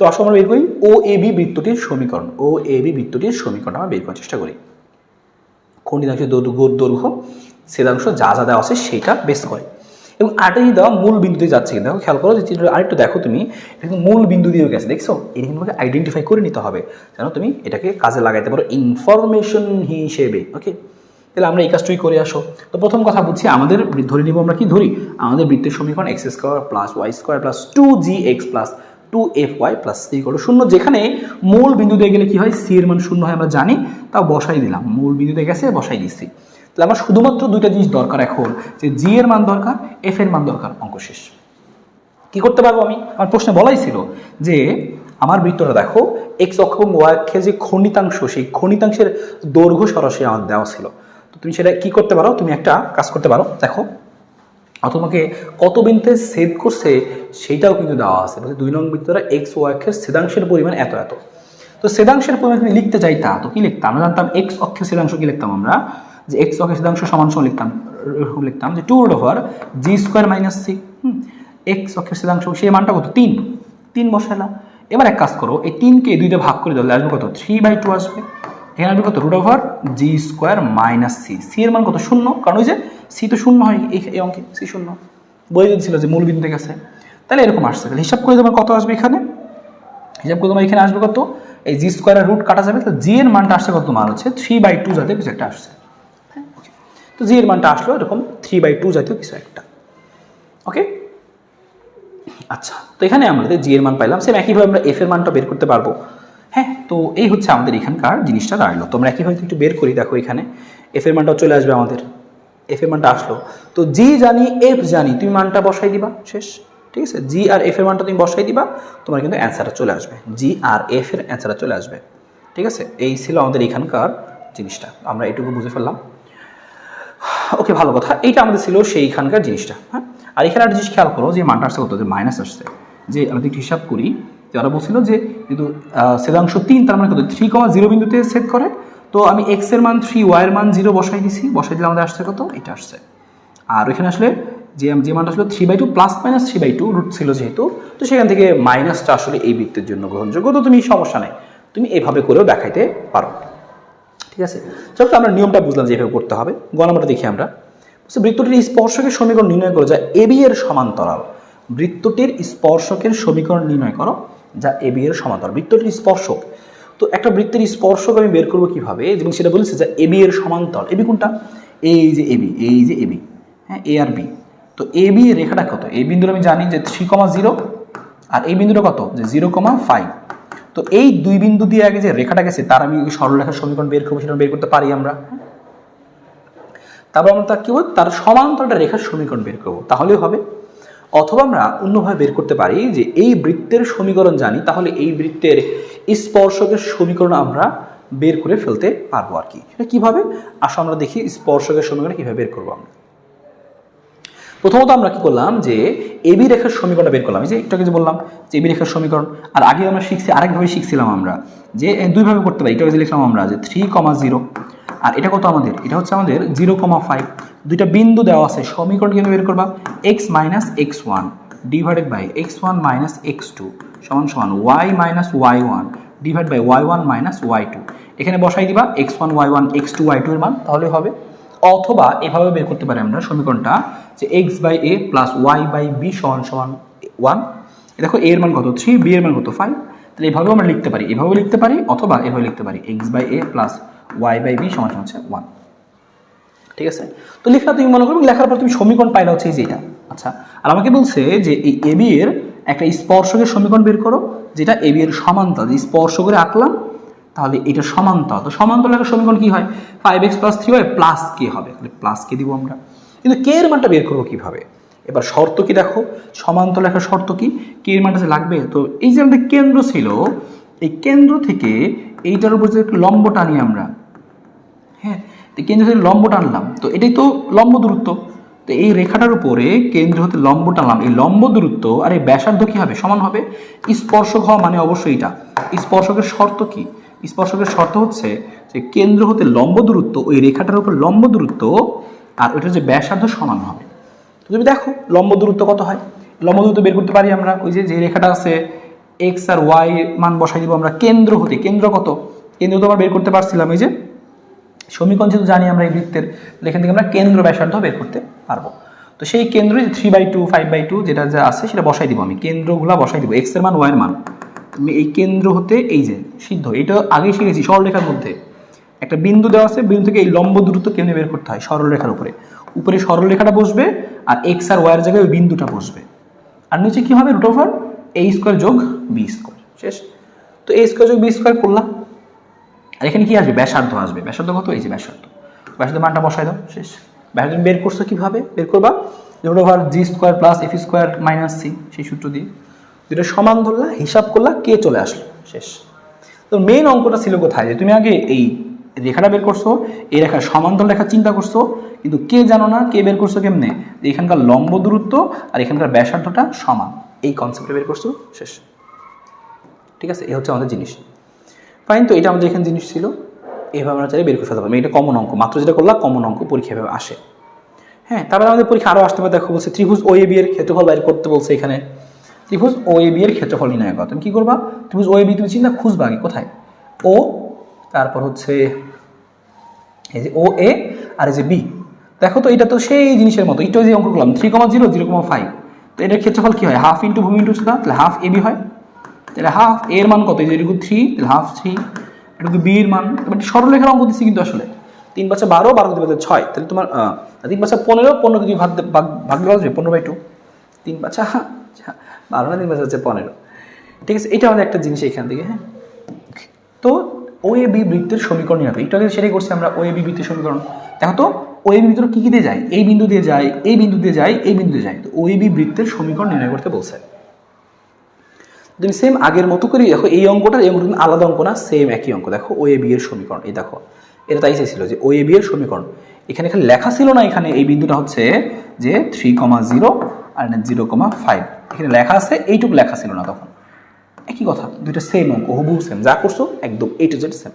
তো আসলে আমরা বের করি OAB বৃত্তটির সমীকরণ, OAB বৃত্তটির সমীকরণ আমরা বের করার চেষ্টা করি। খণ্ডিতাংশের দৈর্ঘ্য, ছেদাংশ যা যা দেওয়া আছে সেটা বেস করে, এবং আটাই দেওয়া মূল বিন্দুতে যাচ্ছে। দেখো খেয়াল করো, যে চিত্র আরেকটু দেখো তুমি, এটা মূল বিন্দু দিয়েও গেছে, দেখছো, এটা কিন্তু তোমাকে আইডেন্টিফাই করে নিতে হবে, যেন তুমি এটাকে কাজে লাগাইতে পারো ইনফরমেশন হিসেবে। ওকে, তাহলে আমরা এই কাজটাই করে আসো। তো প্রথম কথা বুঝছি, আমাদের ধরে নিব, আমরা কি ধরি, আমাদের বৃত্তের সমীকরণ x² + y² + 2gx + 2fy + c = 0, যেখানে মূল বিন্দু দিয়ে গেলে কি হয়, c এর মান 0 হয় আমরা জানি, তাও বসাই দিলাম, মূল বিন্দুতে গেছে বসাই দিচ্ছি। তাহলে আমার শুধুমাত্র দুইটা জিনিস দরকার এখন, যে জি এর মান দরকার, এফ এর মান দরকার, অঙ্ক শেষ। কি করতে পারবো আমি, আমার প্রশ্নে বলাই ছিল যে আমার বৃত্তটা দেখো এক্স অক্ষ এবং ওয়াই অক্ষের যে খণ্ডিতাংশ, সেই খণ্ডিতাংশের দৈর্ঘ্য সরাসরি আমার দেওয়া ছিল। তো তুমি সেটা কি করতে পারো, তুমি একটা কাজ করতে পারো, দেখো তোমাকে কত বিন্দুতে ছেদ করছে সেইটাও কিন্তু দেওয়া আছে। 2 নং বৃত্ত দ্বারা এক্স ওয়াই অক্ষের ছেদাংশের পরিমাণ এত এত। তো ছেদাংশের পরিমাণ তুমি লিখতে চাইতা, তো কি লিখতাম? আমরা জানতাম এক্স অক্ষের ছেদাংশ কি লিখতাম আমরা, যে এক্স অক্ষের ছেদাংশ সমান সমান লিখতাম যে 2/g² - c। এক্স অক্ষের ছেদাংশ সেই মানটা কত? 3 বসাইলা। এবার এক কাজ করো, এই 3কে 2 দিয়ে ভাগ করে দিলে আসবে কত? 3/2 আসবে। এখানে আসবে কত? √g² - c। c এর মান কত? 0, কারণ ওই যে c তো 0 হয় এই অঙ্কে, c 0 বলে দিয়েছিল যে মূল বিন্দু গেছে, তাহলে এরকম আসছে। তাহলে হিসাব করে তোমার কত আসবে এখানে? হিসাব করে তোমার এখানে আসবে কত? এই g² এর রুট কাটা যাবে, তো g এর মানটা আসছে কত? মান হচ্ছে 3/2 জাতীয় কিছু একটা আসছে। তো g এর মানটা আসলো এরকম 3/2 জাতীয় কিছু একটা। ওকে, আচ্ছা, তো এখানে আমাদের g এর মান পাইলাম। সেম একইভাবে আমরা f এর মানটা বের করতে পারবো। হ্যাঁ, তো এই হচ্ছে আমাদের এখানকার জিনিসটা দাঁড়ালো। তোমরা একইভাবে একটু বের করি, দেখো এখানে f এর মানটাও চলে আসবে আমাদের। f এর মানটা আসলো, তো g জানি f জানি, তুমি মানটা বসাই দিবা, শেষ। ঠিক আছে, g আর f এর মানটা তুমি বসাই দিবা, তোমার কিন্তু অ্যান্সারটা চলে আসবে। g আর f এর অ্যান্সারটা চলে আসবে। ঠিক আছে, এই ছিল আমাদের এখানকার জিনিসটা, আমরা এটুকু বুঝে ফেললাম। ওকে, ভালো কথা, এইটা আমাদের ছিল সেইখানকার জিনিসটা। হ্যাঁ, আর এখানে একটা জিনিস খেয়াল করো, যে মানটা আসছে কত? যে মাইনাস আসছে। যে আমরা একটু হিসাব করি, যে ওরা বলছিল যে কিন্তু ছেদাংশ 3, তার মানে কত? 3,0 বিন্দুতে ছেদ করে। তো আমি এক্স এর মান 3, ওয়াই এর মান 0 বসাই দিছি, বসাই দিলে আমাদের আসছে কত? এটা আসছে। আর ওইখানে আসলে যে মানটা আসলে 3/2 ± 3/2 রুট ছিল যেহেতু, তো সেখান থেকে মাইনাসটা আসলে এই বৃত্তের জন্য গ্রহণযোগ্য। তো তুমি সমস্যা নেই, তুমি এভাবে করেও দেখাইতে পারো। ঠিক আছে, চলো তো আমরা নিয়মটা বুঝলাম যে এভাবে করতে হবে। গ নাম্বারটা দেখি আমরা। বৃত্তটির স্পর্শকের সমীকরণ নির্ণয় করো যা এবি এর সমান্তরাল। বৃত্তটির স্পর্শকের সমীকরণ নির্ণয় করো যা এবি এর সমান্তরাল। বৃত্তটির স্পর্শক, তো একটা বৃত্তের স্পর্শক আমি বের করবো কিভাবে, এবং সেটা বলেছে যে এবি এর সমান্তরাল। এবি কোনটা? এই যে এবি, এই যে এবি, হ্যাঁ, এ আর বি। তো এবি এর রেখাটা কত? এই বিন্দুটা আমি জানি যে 3,0, আর এই বিন্দুটা কত? যে 0,5। তো এই দুই বিন্দু দিয়ে আগে যে রেখাটা গেছে তার আমি সরলরেখার সমীকরণ বের করবো, সেটা বের করতে পারি আমরা। তারপর আমরা কি বলবো? তার সমান্তরাল রেখার সমীকরণ বের করবো, তাহলেও হবে। অথবা আমরা অন্যভাবে বের করতে পারি, যে এই বৃত্তের সমীকরণ জানি, তাহলে এই বৃত্তের স্পর্শকের সমীকরণ আমরা বের করে ফেলতে পারবো আর কি। সেটা কিভাবে? আসো আমরা দেখি স্পর্শকের সমীকরণ কিভাবে বের করবো আমরা। প্রথমত আমরা কি করলাম, যে এবি রেখার সমীকরণটা বের করলাম। এই যে একটু আগে যে বললাম যে এবি রেখার সমীকরণ, আর আগে আমরা শিখছি আরেকভাবে শিখছিলাম আমরা, যে দুইভাবে করতে পারি। এটা লিখলাম আমরা যে 3,0, আর এটা কত আমাদের? এটা হচ্ছে আমাদের 0,5। দুইটা বিন্দু দেওয়া আছে, সমীকরণ কিভাবে বের করবা? x - x1 divided by x1 - x2 সমান সমান y - y1 divide by y1 - y2। এখানে বসাই দিবা x1 y1 x2 y2 এর মান, তাহলে হবে। অথবা এভাবে বের করতে পারি আমরা সমীকরণটা, যে x/a প্লাস y/b সমান সমান 1। দেখো a এর মান কত? 3, b এর মান কত? 5। তাহলে এভাবেও আমরা লিখতে পারি, এভাবেও লিখতে পারি, অথবা এভাবে লিখতে পারি x/a প্লাস y/b সমান সমান হচ্ছে 1। ঠিক আছে, তো লেখা তুমি মনে করো, লেখার পর তুমি সমীকরণ পাইলা হচ্ছে এই যে এটা। আচ্ছা, আর আমাকে বলছে যে এই এবি এর একটা স্পর্শকের সমীকরণ বের করো যেটা এবি এর সমান্তরাল। যে স্পর্শ করে আঁকলাম, তাহলে এটা সমান্তরাল। তো সমান্তরাল রেখার সমীকরণ কি হয়? 5x + 3y প্লাস কে হবে, তাহলে প্লাস কে দিব আমরা। কিন্তু কে এর মানটা বের করবো কিভাবে? এবার শর্ত কি দেখো, সমান্তরাল রেখার শর্ত কি? কে এর মানটা যে লাগবে, তো এই যে আমাদের কেন্দ্র ছিল, এই কেন্দ্র থেকে এইটার উপর যে লম্ব টানি আমরা, হ্যাঁ, তো কেন্দ্র থেকে লম্ব টানলাম, তো এটাই তো লম্ব দূরত্ব। তো এই রেখাটার উপরে কেন্দ্র হতে লম্ব টানলাম, এই লম্ব দূরত্ব আর এই ব্যাসার্ধ কি হবে? সমান হবে। স্পর্শক হওয়া মানে অবশ্যই এটা। স্পর্শকের শর্ত কি? স্পর্শকের শর্ত হচ্ছে যে কেন্দ্র হতে লম্ব দূরত্ব, ওই রেখাটার উপর লম্ব দূরত্ব আর ওইটা যে ব্যাসার্ধ সমান হবে। তো তুমি দেখো লম্ব দূরত্ব কত হয়, লম্ব দূরত্ব বের করতে পারি আমরা। ওই যে রেখাটা আছে এক্স আর ওয়াই মান বসাই দিব আমরা কেন্দ্র হতে। কেন্দ্র কত? কেন্দ্র তো আমরা বের করতে পারছিলাম, এই যে সমীকরণ যেহেতু জানি আমরা এই বৃত্তের, এখান থেকে আমরা কেন্দ্র ব্যাসার্ধ বের করতে পারবো। তো সেই কেন্দ্র 3/2 5/2 যেটা যা আছে সেটা বসাই দিব আমি, কেন্দ্রগুলা বসাই দিব, এক্স এর মান ওয়াই এর মান। তুমি এই কেন্দ্র হতে এই যে সিদ্ধ, এটা আগেই শিখেছি সরলরেখার মধ্যে একটা বিন্দু দেওয়া আছে, বিন্দু থেকে এই লম্ব দূরত্ব কেমনে বের করতে হয়? সরলরেখার উপরে, উপরে সরলরেখাটা বসবে আর এক্স আর ওয়াই এর জায়গায় ওই বিন্দুটা বসবে, আর নিচে কি হবে? √a² যোগ b², শেষ। তো a² যোগ b² করলাম, আর এখানে কি আসবে? ব্যাসার্ধ আসবে। ব্যাসার্ধ কত? এই যে ব্যাসার্ধ, ব্যাসার্ধ মানটা বসাই দাও, শেষ। ব্যাসার্ধ বের করছো কিভাবে? বের করবা √g² প্লাস f² - c, সেই সূত্র দিয়ে দুটো সমান ধরলা, হিসাব করলা, কে চলে আসলো, শেষ। তো মেইন অঙ্কটা ছিল কোথায়, যে তুমি আগে এই রেখাটা বের করছো, এই রেখার সমান্তরাল রেখা চিন্তা করছো, কিন্তু কে জানো না কে বের করছো কেমনে, যে এখানকার লম্ব দূরত্ব আর এখানকার ব্যাসার্ধটা সমান, এই কনসেপ্টে বের করছো, শেষ। ঠিক আছে, এই হচ্ছে আমাদের জিনিস। ফাইন, তো এটা আমাদের এখানে জিনিস ছিল, এইভাবে আমরা চাইলে বের করে ফেলতে পারবো। এটা কমন অঙ্ক, মাত্র যেটা করলাম কমন অঙ্ক, পরীক্ষা এভাবে আসে। হ্যাঁ, তারপরে আমাদের পরীক্ষা আরও আসতে পারে। দেখো বলছে ত্রিভুজ ও এ বি এর ক্ষেত্রফল বের করতে বলছে এখানে। ত্রিভুজ ও এ বি এর ক্ষেত্রফল নির্ণয় করো। তুমি কি করবা, ত্রিভুজ ও এ বি তুমি চিন্তা খুঁজবা আগে কোথায়, ও, তারপর হচ্ছে এই যে ও এ আর এই যে বি। দেখো তো এটা তো সেই জিনিসের মতো, একটু যে অঙ্ক করলাম 3,0 0,5, তো এটার ক্ষেত্রফল কি হয়, হাফ ইন্টু ভূমি ইন্টু উচ্চতা, তাহলে হাফ এ বি হয়। তাহলে হাফ এর মান কত, এই যে এটুকু 3, তাহলে হাফ 3, এটুকু বি এর মান। এবার সরলরেখার অঙ্ক দিচ্ছি কিন্তু আসলে 3 5 12, 12 × 6, তাহলে তোমার 3 5 15, 15 যদি ভাগ দেওয়া যাবে 15/2, 3 5 12 না 3 5 হচ্ছে 15। ঠিক আছে, এটা আমাদের একটা জিনিস এখান থেকে। হ্যাঁ, তো ও এ বি বৃত্তের সমীকরণ নিয়ে একটু আগে সেটাই করছি আমরা, ও এ বি বৃত্তের সমীকরণ। দেখো তো ও এ বি বৃত্ত কি দিয়ে যায়, এই বিন্দু দিয়ে যায়, এই বিন্দু দিয়ে যায়, এই বিন্দু দিয়ে যায়, তো ও এ বি বৃত্তের সমীকরণ নির্ণয় করতে বলছে। তুমি সেম আগের মতো করে দেখো, এই অঙ্কটা এই অঙ্কটা আলাদা অঙ্ক না, সেম একই অঙ্ক। দেখো ও এ বি এর সমীকরণ, এই দেখো এটা তাই চাইছিল যে ও এ বি এর সমীকরণ। এখানে লেখা ছিল না, এখানে এই বিন্দুটা হচ্ছে যে 3,0 আর 0,5, এখানে লেখা আছে, এইটুকু লেখা ছিল না তখন। একই কথা, দুইটা সেম অঙ্ক, হুবহু সেম, যা করছো একদম A to Z সেম।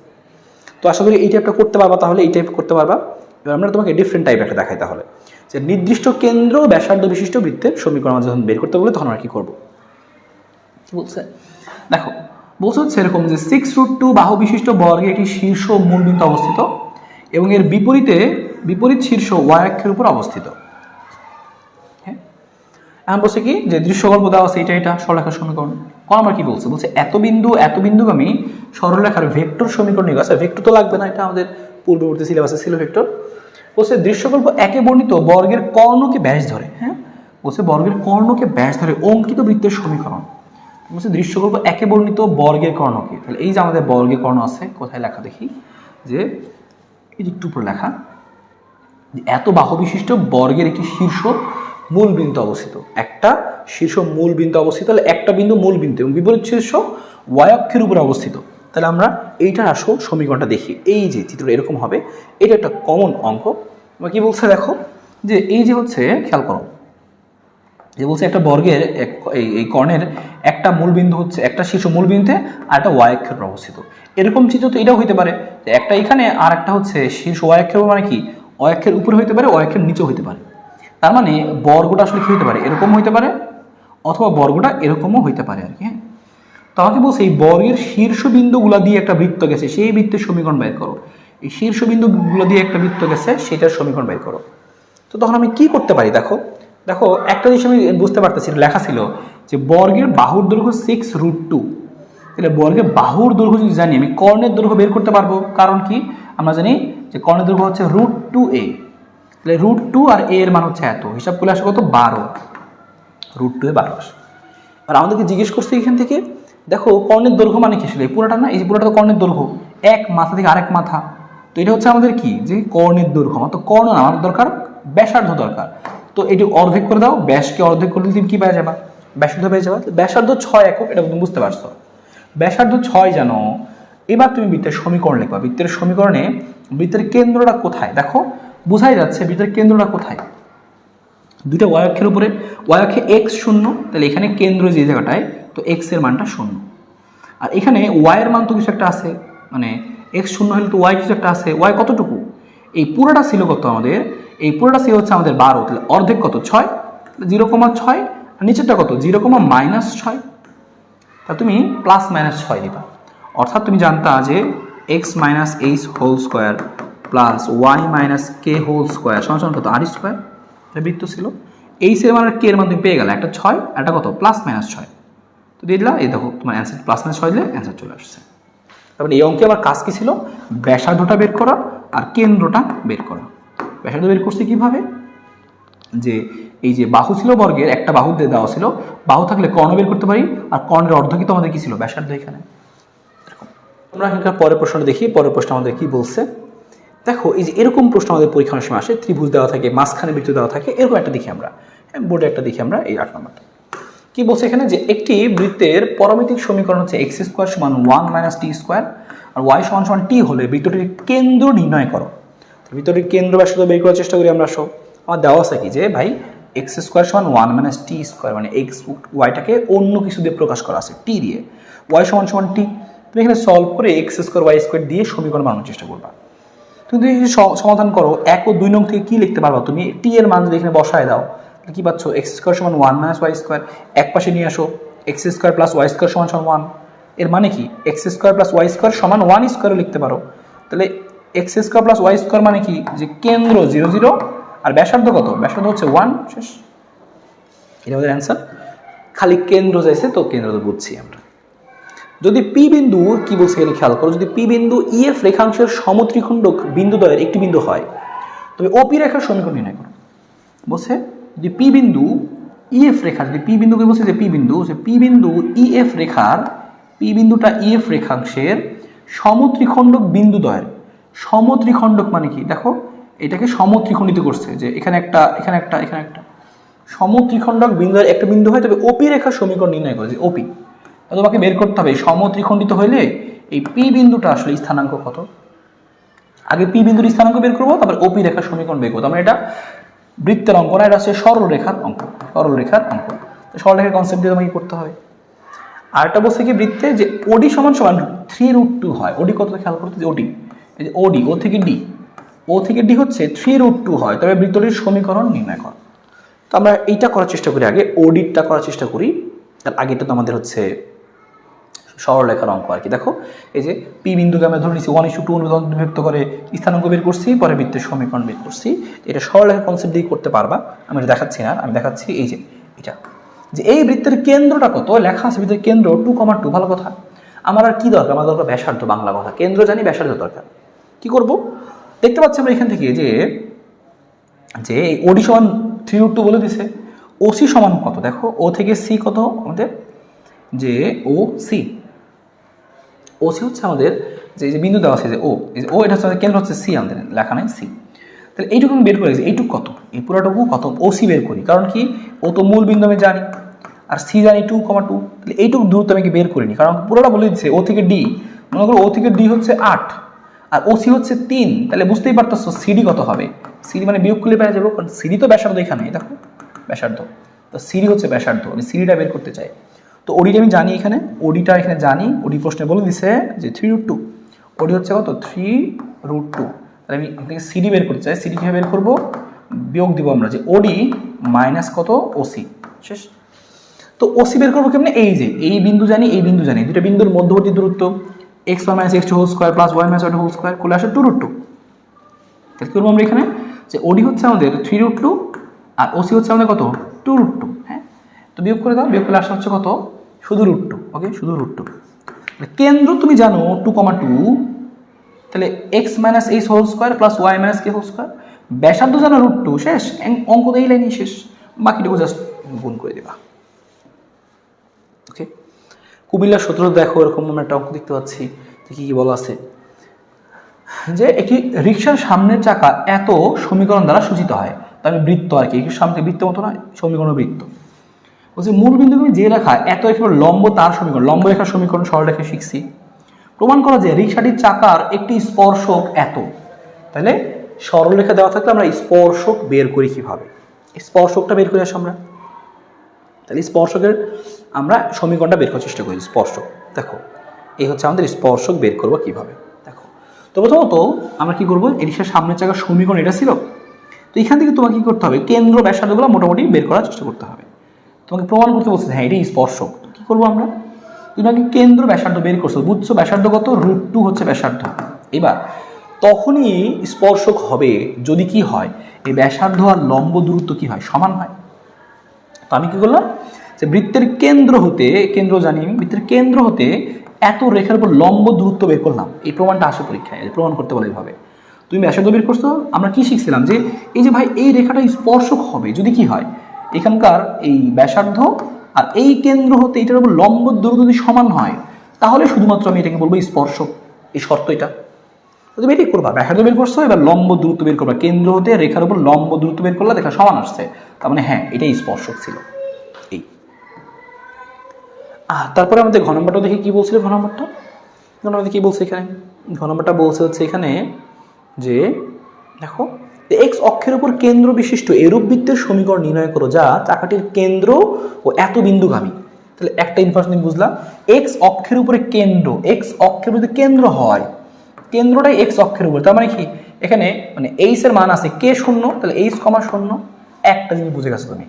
তো আশা করি এই টাইপটা করতে পারবা, তাহলে এই টাইপ করতে পারবা। এবার আমরা তোমাকে ডিফারেন্ট টাইপ একটা দেখাই, তাহলে যে নির্দিষ্ট কেন্দ্র ব্যাসার্ধ বিশিষ্ট বৃত্তের সমীকরণ যখন বের করতে বলে তখন আমরা কি করবো, কি বলছে দেখো। বলছে হচ্ছে এরকম যে 6√2 বাহু বিশিষ্ট বর্গে একটি শীর্ষ মূলবিন্দু অবস্থিত এবং এর বিপরীত শীর্ষ ওয়াই অক্ষের উপর অবস্থিত। হ্যাঁ, এখন বলছে কি যে দৃশ্যকল্প দেওয়া আছে, এটা সরলরেখার সমীকরণ। আমরা কি বলছে, এত বিন্দুগামী সরলরেখার ভেক্টর সমীকরণ নিয়ে গেছে। ভেক্টর তো লাগবে না, এটা আমাদের পূর্ববর্তী সিলেবাসে ছিল ভেক্টর। বলছে দৃশ্যকল্প একে বর্ণিত বর্গের কর্ণকে ব্যাস ধরে। হ্যাঁ, বলছে বর্গের কর্ণকে ব্যাস ধরে অঙ্কিত বৃত্তের সমীকরণ। বলছে দৃশ্যকল্প একে বর্ণিত বর্গের কর্ণকে, তাহলে এই যে আমাদের বর্গের কর্ণ আছে, কোথায় লেখা দেখি, যে এই যে একটু উপরে লেখা, এত বাহু বিশিষ্ট বর্গের একটি শীর্ষ মূল বিন্দু অবস্থিত, একটা শীর্ষ মূল বিন্দু অবস্থিত, তাহলে একটা বিন্দু মূল বিন্দু এবং বিপরীত শীর্ষ ওয়াই অক্ষের উপরে অবস্থিত। তাহলে আমরা এইটার আসো সমীকরণটা দেখি, এই যে চিত্র এরকম হবে, এটা একটা কমন অঙ্ক। বা কি বলছে দেখো, যে এই যে হচ্ছে খেয়াল করো, যে বলছে একটা বর্গের এই কর্ণের একটা মূল বিন্দু হচ্ছে, একটা শীর্ষ মূল বিন্দুতে আর একটা ওয়াই অক্ষের উপর অবস্থিত। এরকম চিত্র তো এটাও হইতে পারে, যে একটা এখানে আর একটা হচ্ছে শীর্ষ ওয়াই অক্ষের উপর, মানে কি ওয়াই অক্ষের উপরে হইতে পারে, ওয়াই অক্ষের নিচেও হইতে পারে। তার মানে বর্গটা আসলে কি হইতে পারে, এরকম হইতে পারে, অথবা বর্গটা এরকমও হইতে পারে আর কি। হ্যাঁ, তো আমাকে বলছে এই বর্গের শীর্ষ বিন্দুগুলো দিয়ে একটা বৃত্ত গেছে, সেই বৃত্তের সমীকরণ বের করো। এই শীর্ষ বিন্দুগুলো দিয়ে একটা বৃত্ত গেছে, সেটার সমীকরণ বের করো। তো তখন আমি কি করতে পারি, দেখো একটা জিনিস আমি বুঝতে পারতেছি, লেখা ছিল যে বর্গের বাহুর দৈর্ঘ্য 6√2। তাহলে বর্গের বাহুর দৈর্ঘ্য যদি জানি, আমি কর্ণের দৈর্ঘ্য বের করতে পারবো। কারণ কি, আমরা জানি যে কর্ণের দৈর্ঘ্য হচ্ছে √2a, তাহলে √2 আর a এর মান হচ্ছে এত, হিসাব করলে আসে কত, 12, √2 এ 12 আসে। আর আমাদেরকে জিজ্ঞেস করছে এখান থেকে, দেখো কর্ণের দৈর্ঘ্য মানে কি, আসলে এই পুরোটা না, এই যে পুরোটা তো কর্ণের দৈর্ঘ্য, এক মাথা থেকে আরেক মাথা, তো এটা হচ্ছে আমাদের কি, যে কর্ণের দৈর্ঘ্য। আমার তো কর্ণ না, আমার দরকার ব্যাসার্ধ দরকার। তো এটি অর্ধেক করে দাও, ব্যাসকে অর্ধেক করে দিলে তুমি কি পেয়ে যাবা, ব্যাসার্ধ পেয়ে যাবা। ব্যাসার্ধ 6 একক, এটা তুমি বুঝতে পারছো, ব্যাসার্ধ 6 জানো। এবার তুমি বৃত্তের সমীকরণ লিখবা। বৃত্তের সমীকরণে বৃত্তের কেন্দ্রটা কোথায়, দেখো বোঝাই যাচ্ছে বৃত্তের কেন্দ্রটা কোথায়, দুইটা ওয়াই অক্ষের উপরে, ওয়াই অক্ষে x0, তাহলে এখানে কেন্দ্র যে জায়গাটায়, তো x এর মানটা 0, আর এখানে y এর মান তো কিছু একটা আছে, মানে x0 হলে তো y কিছু একটা আছে। y কতটুকু, এই পুরোটা ছিল কত আমাদের, এই পুরোটা ছিল হচ্ছে আমাদের 12, তাহলে অর্ধেক কত 6, 0,6, আর নিচেরটা কত 0,-6, তা তুমি +-6 দিবা। অর্থাৎ তুমি জানতা যে x - h² plus y - k² সমান কত r², এটা বৃত্ত ছিল। এইচ এর মান আর কে এর মান তুমি পেয়ে গেলে, একটা 6 আর একটা কত +-6, তো দিয়ে দিলা, এই দেখো তোমার অ্যান্সার +-6 দিলে অ্যান্সার চলে আসছে। তারপরে এই অঙ্কে আমার কাজ কি ছিল, ব্যাসার্ধটা বের করা আর কেন্দ্রটা বের করা। ব্যাসার্ধ বের করছে কিভাবে, যে এই যে বাহু ছিল বর্গের, একটা বাহু দিয়ে দেওয়া ছিল, বাহু থাকলে কর্ণ বের করতে পারি, আর কর্ণের অর্ধেকই তো আমাদের কি ছিল, ব্যাসার্ধ। এখানে আমরা এখানকার পরের প্রশ্নটা দেখি, পরের প্রশ্ন আমাদের কি বলছে। দেখো এই যে এরকম প্রশ্ন আমাদের পরীক্ষার সময় আসে, ত্রিভুজ দেওয়া থাকে, মাঝখানে বৃত্ত দেওয়া থাকে, এরকম একটা দেখি আমরা, বোর্ডে একটা দেখি আমরা, এই 8 নম্বরটা কি বলছে এখানে যে একটি বৃত্তের পরমিতিক সমীকরণ হচ্ছে এক্স স্কোয়ার সমান 1 মাইনাস টি স্কোয়ার আর ওয়াই সমান সমান টি হলে বৃত্তটির কেন্দ্র নির্ণয় করো। বৃত্তটির কেন্দ্র ব্যাসার্ধ বের করার চেষ্টা করি আমরা সব। আমার দেওয়া আছে কি যে ভাই এক্স স্কোয়ার সমান 1 মাইনাস টি স্কোয়ার মানে এক্স ওয়াইটাকে অন্য কিছু দিয়ে প্রকাশ করা আছে টি দিয়ে, ওয়াই সমান সমান টি। তুমি এখানে সলভ করে এক্স স্কোয়ার ওয়াই স্কোয়ার দিয়ে সমীকরণ বানানোর চেষ্টা করবা। তুমি যদি সমাধান করো 1 ও 2 নং থেকে কি লিখতে পারবা, তুমি টি এর মান যদি এখানে বসায় দাও কি পাচ্ছ, এক্স স্কোয়ার সমান 1 মাইনাস ওয়াই স্কোয়ার, এক পাশে নিয়ে আসো x square plus y square সমান সমান 1। এর মানে কি x square plus y square সমান 1 স্কোয়ারও লিখতে পারো। তাহলে x square plus y square মানে কি যে কেন্দ্র 0 0 আর ব্যাসার্ধ কত, ব্যাসার্ধ হচ্ছে 1, শেষ। এটা আমাদের অ্যান্সার। খালি কেন্দ্র চাইছে তো কেন্দ্র তো বুঝছি আমরা। যদি পি বিন্দু কি বলছে এখানে খেয়াল করো, যদি পি বিন্দু ইএফ রেখাংশের সমত্রিখণ্ডক বিন্দুদ্বয়ের একটি বিন্দু হয় তবে ওপি রেখার সমীকরণ নির্ণয় করো। বলছে যদি পি বিন্দু ইএফ রেখা, যদি পি বিন্দুকে বলছে যে পি বিন্দু ইএফ রেখার, পি বিন্দুটা ইএফ রেখাংশের সমত্রিখণ্ডক বিন্দুদ্বয়ের, সমত্রিখণ্ডক মানে কি দেখো এটাকে সমত্রিখণ্ডিত করছে যে এখানে একটা এখানে একটা এখানে একটা, সমত্রিখণ্ডক বিন্দুদ্বয়ের একটা বিন্দু হয় তবে ওপি রেখার সমীকরণ নির্ণয় করে যে ওপি। তোমাকে বের করতে হবে সমত্রিখণ্ডিত হইলে এই পি বিন্দুটা আসলে স্থানাঙ্ক কত। আগে পি বিন্দুর স্থানাঙ্ক বের করবো, তারপর ওপি রেখার সমীকরণ বের করবো। তার মানে এটা বৃত্তের অঙ্ক না, এটা হচ্ছে সরল রেখার অঙ্ক, সরল রেখার অঙ্ক। সরল রেখার কনসেপ্ট দিয়ে তোমাকে করতে হবে। আরেকটা বলছে কি বৃত্তে যে ওডি সমান সমান 3√2 হয়। ওডি কত খেয়াল করতে, যে ওডি, এই যে ওডি, ও থেকে ডি হচ্ছে 3√2 হয়, তবে বৃত্তটির সমীকরণ নির্ণয় কর। তো আমরা এইটা করার চেষ্টা করি, আগে ওডিটা করার চেষ্টা করি। তার আগেটা তো আমাদের হচ্ছে সরলরেখার অঙ্ক আর কি। দেখো এই যে পি বিন্দুকে আমরা ধরে নিচ্ছি 1:2 অনুপাত বিভক্ত করে স্থানাঙ্ক বের করছি, পরে বৃত্তের সমীকরণ বের করছি। এটা সরলরেখার কনসেপ্ট দিয়ে করতে পারবা, আমি এটা দেখাচ্ছি না, আমি দেখাচ্ছি এই যে এটা, যে এই বৃত্তের কেন্দ্রটা কত লেখা আছে, বৃত্তের কেন্দ্র 2,2। ভালো কথা, আমার আর কি দরকার, আমার দরকার ব্যাসার্ধ, বাংলা কথা, কেন্দ্র জানি ব্যাসার্ধ দরকার। কি করব, দেখতে পাচ্ছি আমরা এখান থেকে যে যে ওডি সমান 3√2 বলে দিছে। ওসি সমান কত দেখো, ও থেকে সি কত আমাদের, যে ও সি, ওসি হচ্ছে আমাদের যে বিন্দু দেওয়া আছে যে ও, এই যে ও এটা হচ্ছে কেন্দ্র হচ্ছে সি, আমাদের লেখা নাই সি। তাহলে এইটুকু আমি বের করে দিয়েছি, এইটুকু কত, এই পুরোটুকু কত, ওসি বের করি, কারণ কি ও তো মূল বিন্দু আমি জানি আর সি জানি 2,2। তাহলে এইটুকু দূরত্ব আমি বের করিনি, কারণ পুরোটা বলে দিচ্ছে ও থেকে ডি, মনে করো ও থেকে ডি হচ্ছে 8 আর ওসি হচ্ছে 3, তাহলে বুঝতেই পারতেছো সিডি কত হবে। সিডি মানে বিয়োগ করলে পেয়ে যাবো, কারণ সিডি তো ব্যাসার্ধ, এখানে দেখো ব্যাসার্ধ, তো সিডি হচ্ছে ব্যাসার্ধ, আমি সিডিটা বের করতে চাই। তো ওডিটা আমি জানি, এখানে ওডিটা এখানে জানি, ওডি প্রশ্নে বলে দিছে যে 3√2, ওডি হচ্ছে কত 3√2। তাহলে আমি এখানে সিডি বের করতে চাই, সিডি কীভাবে বের করবো, বিয়োগ দিব আমরা যে ওডি মাইনাস কত ওসি, শেষ। তো ওসি বের করবো কেমনে, এই যে এই বিন্দু জানি এই বিন্দু জানি, দুটো বিন্দুর মধ্যবর্তী দূরত্ব x1 - x2 whole square plus y - y whole square করলে আসে 2√2। তাহলে কি করবো আমরা এখানে, যে ওডি হচ্ছে আমাদের 3√2 আর ওসি হচ্ছে আমাদের কত 2√2। হ্যাঁ, তো বিয়োগ করে দাও, বিয়োগ করলে আসা হচ্ছে কত শুধু √2। ওকে, শুধু √2। কেন্দ্র তুমি জানো 2,2, তাহলে x - h whole square plus y - k whole square, ব্যাসার্ধ জানো √2, শেষ। অঙ্ক তো এই লাইনই শেষ, বাকিটুকু জাস্ট গুণ করে দেবা। ওকে, কুমিল্লা 17 দেখো এরকম আমরা একটা অঙ্ক দেখতে পাচ্ছি, কি কি বলা আছে, যে একটি রিক্সার সামনের চাকা এত সমীকরণ দ্বারা সূচিত হয়। তার মানে বৃত্ত আর কি, সামনে বৃত্ত মতো না, সমীকরণ বৃত্ত। বলছে মূল বিন্দু যে রেখা এত একেবারে লম্ব তার সমীকরণ, লম্ব রেখার সমীকরণ সরলরেখা শিখছি। প্রমাণ করা যে রিক্সাটির চাকার একটি স্পর্শক এত। তাহলে সরলরেখা দেওয়া থাকলে আমরা স্পর্শক বের করি কিভাবে, স্পর্শকটা বের করে আসি আমরা। তাহলে স্পর্শকের আমরা সমীকরণটা বের করার চেষ্টা করি। স্পর্শক দেখো এই হচ্ছে আমাদের স্পর্শক বের করবো কিভাবে দেখো। তো প্রথমত আমরা কি করবো, এই রিক্সার সামনের চাকার সমীকরণ এটা ছিল, তো এখান থেকে তোমাকে কি করতে হবে, কেন্দ্র ব্যাসার্ধগুলো মোটামুটি বের করার চেষ্টা করতে হবে। তোমাকে প্রমাণ করতে বলছে হ্যাঁ এটাই স্পর্শক। কি করবো আমরা, তুমি আগে কেন্দ্র ব্যাসার্ধ বের করছো, বুঝছো ব্যাসার্ধ কত √2 হচ্ছে ব্যাসার্ধ। এবার তখনই স্পর্শক হবে যদি কি হয়, এই ব্যাসার্ধ আর লম্ব দূরত্ব কি হয়, সমান হয়। তো আমি কি করলাম, যে বৃত্তের কেন্দ্র হতে, কেন্দ্র জানি আমি, বৃত্তের কেন্দ্র হতে এত রেখার উপর লম্ব দূরত্ব বের করলাম। এই প্রমাণটা আসে পরীক্ষায়, প্রমাণ করতে বলে এইভাবে। তুমি ব্যাসার্ধ বের করছো, আমরা কি শিখছিলাম যে এই যে ভাই এই রেখাটা স্পর্শক হবে যদি কি হয়, এখানকার এই ব্যাসার্ধ আর এই কেন্দ্র হতে এটার উপর লম্ব দূরত্ব যদি সমান হয়, তাহলে শুধুমাত্র আমি এটাকে বলবো স্পর্শক। এই শর্ত এটা, তুমি এটাই করবা, ব্যাসার্ধ বের করছো, এবার লম্ব দূরত্ব বের করবা, কেন্দ্র হতে রেখার উপর লম্ব দূরত্ব বের করলে দেখা সমান আসছে, তার মানে হ্যাঁ এটাই স্পর্শক ছিল। এই তারপরে আমাদের ঘ নম্বরটা দেখি কি বলছিল। ঘ নম্বরটা কি বলছে এখানে? ঘ নম্বরটা বলছে হচ্ছে এখানে যে দেখো, এক্স অক্ষের উপর কেন্দ্র বিশিষ্ট এরূপ বৃত্তের সমীকরণ নির্ণয় করো যা চাকাটির কেন্দ্র ও এত বিন্দুগামী। তাহলে একটা ইনফরমেশন বুঝলাম, এক্স অক্ষের উপরে কেন্দ্র, এক্স অক্ষের উপরে কেন্দ্র হয়, কেন্দ্রটাই এক্স অক্ষের উপরে, তার মানে কি এখানে মানে এইচ এর মান আছে কে শূন্য, তাহলে এইচ কমা শূন্য, একটা জিনিস বুঝে গেছো তুমি।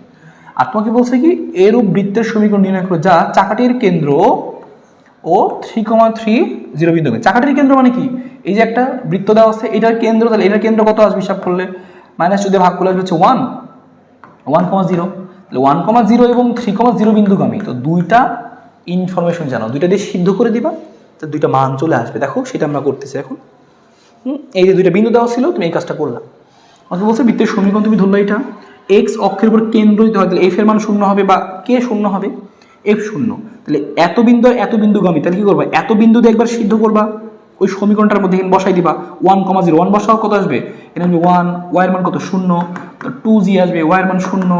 আর তোমাকে বলছে কি এরূপ বৃত্তের সমীকরণ নির্ণয় করো যা চাকাটির কেন্দ্র ও 3,3 বিন্দু। চাকাটির কেন্দ্র মানে কি, এই যে একটা বৃত্ত দেওয়া আছে এটার কেন্দ্র, তাহলে এটার কেন্দ্র কত আসবে হিসাব করলে -2 দিয়ে ভাগ করলে আসবে হচ্ছে 1,0, তাহলে 1,0 এবং 3,0 বিন্দুগামী। তো দুইটা ইনফরমেশন জানো, দুইটা দিয়ে সিদ্ধ করে দিবা, তো দুইটা মান চলে আসবে। দেখো সেটা আমরা করতেছি এখন। এই যে দুইটা বিন্দু দেওয়া ছিল, তুমি এই কাজটা করলাম। অথবা বলছে বৃত্তের সমীকরণ তুমি ধরলে এটা এক্স অক্ষের উপর কেন্দ্র দিতে হয়, তাহলে এফ এর মান শূন্য হবে বা কে শূন্য হবে, এফ শূন্য। তাহলে এত বিন্দুগামী, তাহলে কি করবা, এত বিন্দু দিয়ে একবার সিদ্ধ করবা, ওই সমীকরণটার মধ্যে এখানে বসাই দিবা 1,0, 1 বসাও কত আসবে, এখানে আসবে 1, ওয়াই এর মান কত শূন্য, 2g আসবে, ওয়াই এর মান শূন্য,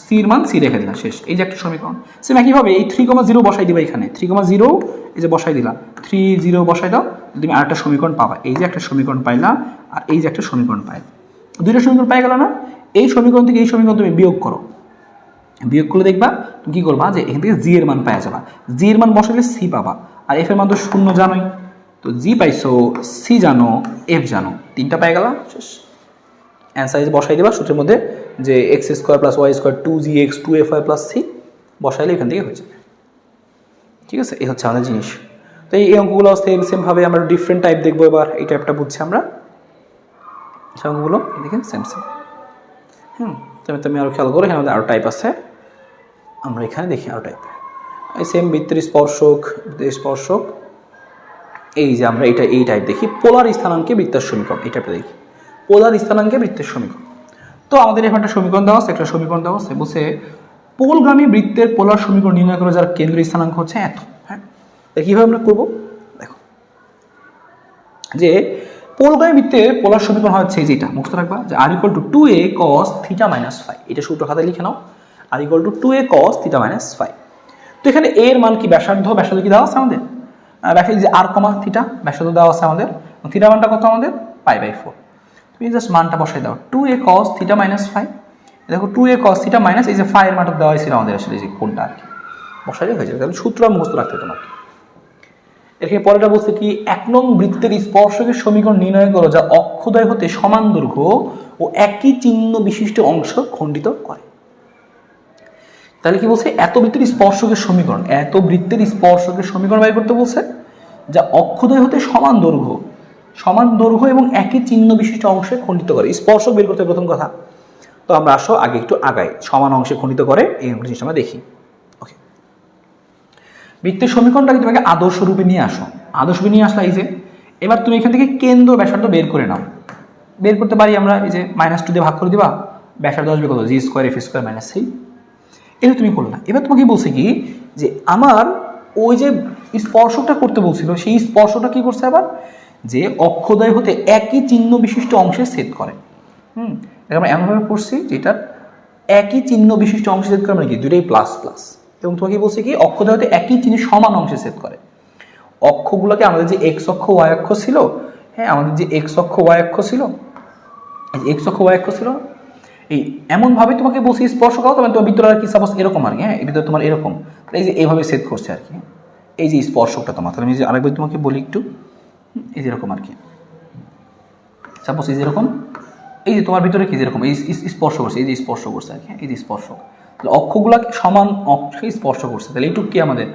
সি এর মান সি রেখে দিলাম, শেষ। এই যে একটা সমীকরণ। সেম একইভাবে এই 3,0 বসাই দিবা এখানে, 3,0 এই যে বসাই দিলা, 3,0 বসাই দাও, তুমি আরেকটা সমীকরণ পাবা। এই যে একটা সমীকরণ পাইলা আর এই যে একটা সমীকরণ পাইলা, দুইটা সমীকরণ পাই গেল না। এই সমীকরণ থেকে এই সমীকরণ তুমি বিয়োগ করো, বিয়োগ করলে দেখবা তুমি কি করবা যে এখান থেকে জি এর মান পাওয়া যাবা, জি এর মান বসালে সি পাবা, আর এফ এর মান তো শূন্য জানোই, তো জি পাইছো, সি জানো, এফ জানো, তিনটা পাই গেলাম, শেষ। অ্যান্সার বসাই দেবা সূত্রের মধ্যে যে x square plus y square 2gx 2fy plus c বসাইলে এখান থেকে হয়ে যাবে। ঠিক আছে, এই হচ্ছে আমাদের জিনিস। তো এই অঙ্কগুলো সেমভাবে আমরা ডিফারেন্ট টাইপ দেখবো। এবার এই টাইপটা বুঝছি আমরা, অঙ্কগুলো দেখেন সেম। তুমি আরও খেয়াল করো, এখানে আমাদের আরও টাইপ আছে, আমরা এখানে দেখি আরও টাইপ। এই সেম বৃত্তের স্পর্শক, এই যে আমরা এই টাইপ দেখি, পোলার স্থানাঙ্কে বৃত্তের সমীকরণ, এই টাইপটা দেখি, পোলার স্থানাঙ্কে বৃত্তের সমীকরণ। তো আমাদের এখন একটা সমীকরণ দেওয়া আছে, বলছে পোলগামী বৃত্তের পোলার সমীকরণ নির্ণয় করে যার কেন্দ্রীয় স্থানাঙ্ক হচ্ছে এত। হ্যাঁ, কীভাবে আমরা করবো দেখো, যে পোলগামী বৃত্তের পোলার সমীকরণ হচ্ছে যেটা মুখস্থ রাখবা, যে r = 2a cos θ - ϕ। এটা সূত্র খাতায় লিখে নাও, r = 2a cos θ - ϕ। তো এখানে a এর মান কি, ব্যাসার্ধ কি দেওয়া আছে আমাদের, ব্যাসার্ধ যে r, θ ব্যাসার্ধ দেওয়া আছে আমাদের, θ মানটা কত আমাদের π/4। তুমি জাস্ট মানটা বসাই দাও, 2a cos θ - ϕ। দেখো 2a cos θ মাইনাস এই যে ϕ এর মানটা দেওয়া হয়েছিল আমাদের, আসলে যে কোনটা আর কি বসাইলে হয়ে যাবে। তাহলে সূত্র মুখস্থ রাখতে তোমাকে। এখানে পরেটা বলছে কি, 1 নং বৃত্তের স্পর্শকের সমীকরণ নির্ণয় করো যা অক্ষদ্বয় হতে সমান দৈর্ঘ্য ও একই চিহ্ন বিশিষ্ট অংশ খণ্ডিত করে। তাহলে কি বলছে, এত বৃত্তের স্পর্শকের সমীকরণ বের করতে বলছে যা অক্ষদ্বয় হতে সমান দৈর্ঘ্য এবং একই চিহ্ন বিশিষ্ট অংশে খণ্ডিত করে। স্পর্শক বের করতে প্রথম কথা, তো আমরা আসো আগে একটু আগাই, সমান অংশে খণ্ডিত করে এই জিনিসটা আমরা দেখি। ওকে, বৃত্তের সমীকরণটাকে তোমাকে আদর্শ রূপে নিয়ে আসো, আসলা। এই যে এবার তুমি এখান থেকে কেন্দ্র ব্যাসার্ধ বের করে নাও, বের করতে পারি আমরা, এই যে -2 দিয়ে ভাগ করে দিবা, ব্যাসার্ধ আসবে কত, g² f² - 3। এটা তুমি করলা। এবার তোমাকে বলছে কি, যে আমার ওই যে স্পর্শকটা করতে বলছিল, সেই স্পর্শটা কি করছে আবার, যে অক্ষদ্বয় হতে একই চিহ্ন বিশিষ্ট অংশে ছেদ করে। আমরা এমনভাবে পড়ছি যেটা একই চিহ্ন বিশিষ্ট অংশে ছেদ করে, মানে কি দুইটাই প্লাস, এবং তোমাকে বলছে কি অক্ষদ্বয় হতে একই চিহ্ন সমান অংশে ছেদ করে। অক্ষগুলোকে আমাদের যে এক্স অক্ষ ওয়াই অক্ষ ছিল, হ্যাঁ আমাদের যে এক্স অক্ষ ওয়াই অক্ষ ছিল, এই এমনভাবে তোমাকে বলছি স্পর্শ করো, তবে তোমার ভিতরে আর কি সাপোজ এরকম আর কি, হ্যাঁ এই ভিতরে তোমার এরকম, এই যে এইভাবে ছেদ করছে আর কি, এই যে স্পর্শকটা তোমার। তাহলে আমি যে আরেকবার তোমাকে বলি একটু, এই যেরকম আর কি, সাপোজ এই যেরকম, এই যে তোমার ভিতরে কি যেরকম এই স্পর্শ করছে, এই যে স্পর্শ করছে আর কি, এই যে স্পর্শক, তাহলে অক্ষগুলাকে সমান অক্ষে স্পর্শ করছে। তাহলে এইটুক কি আমাদের,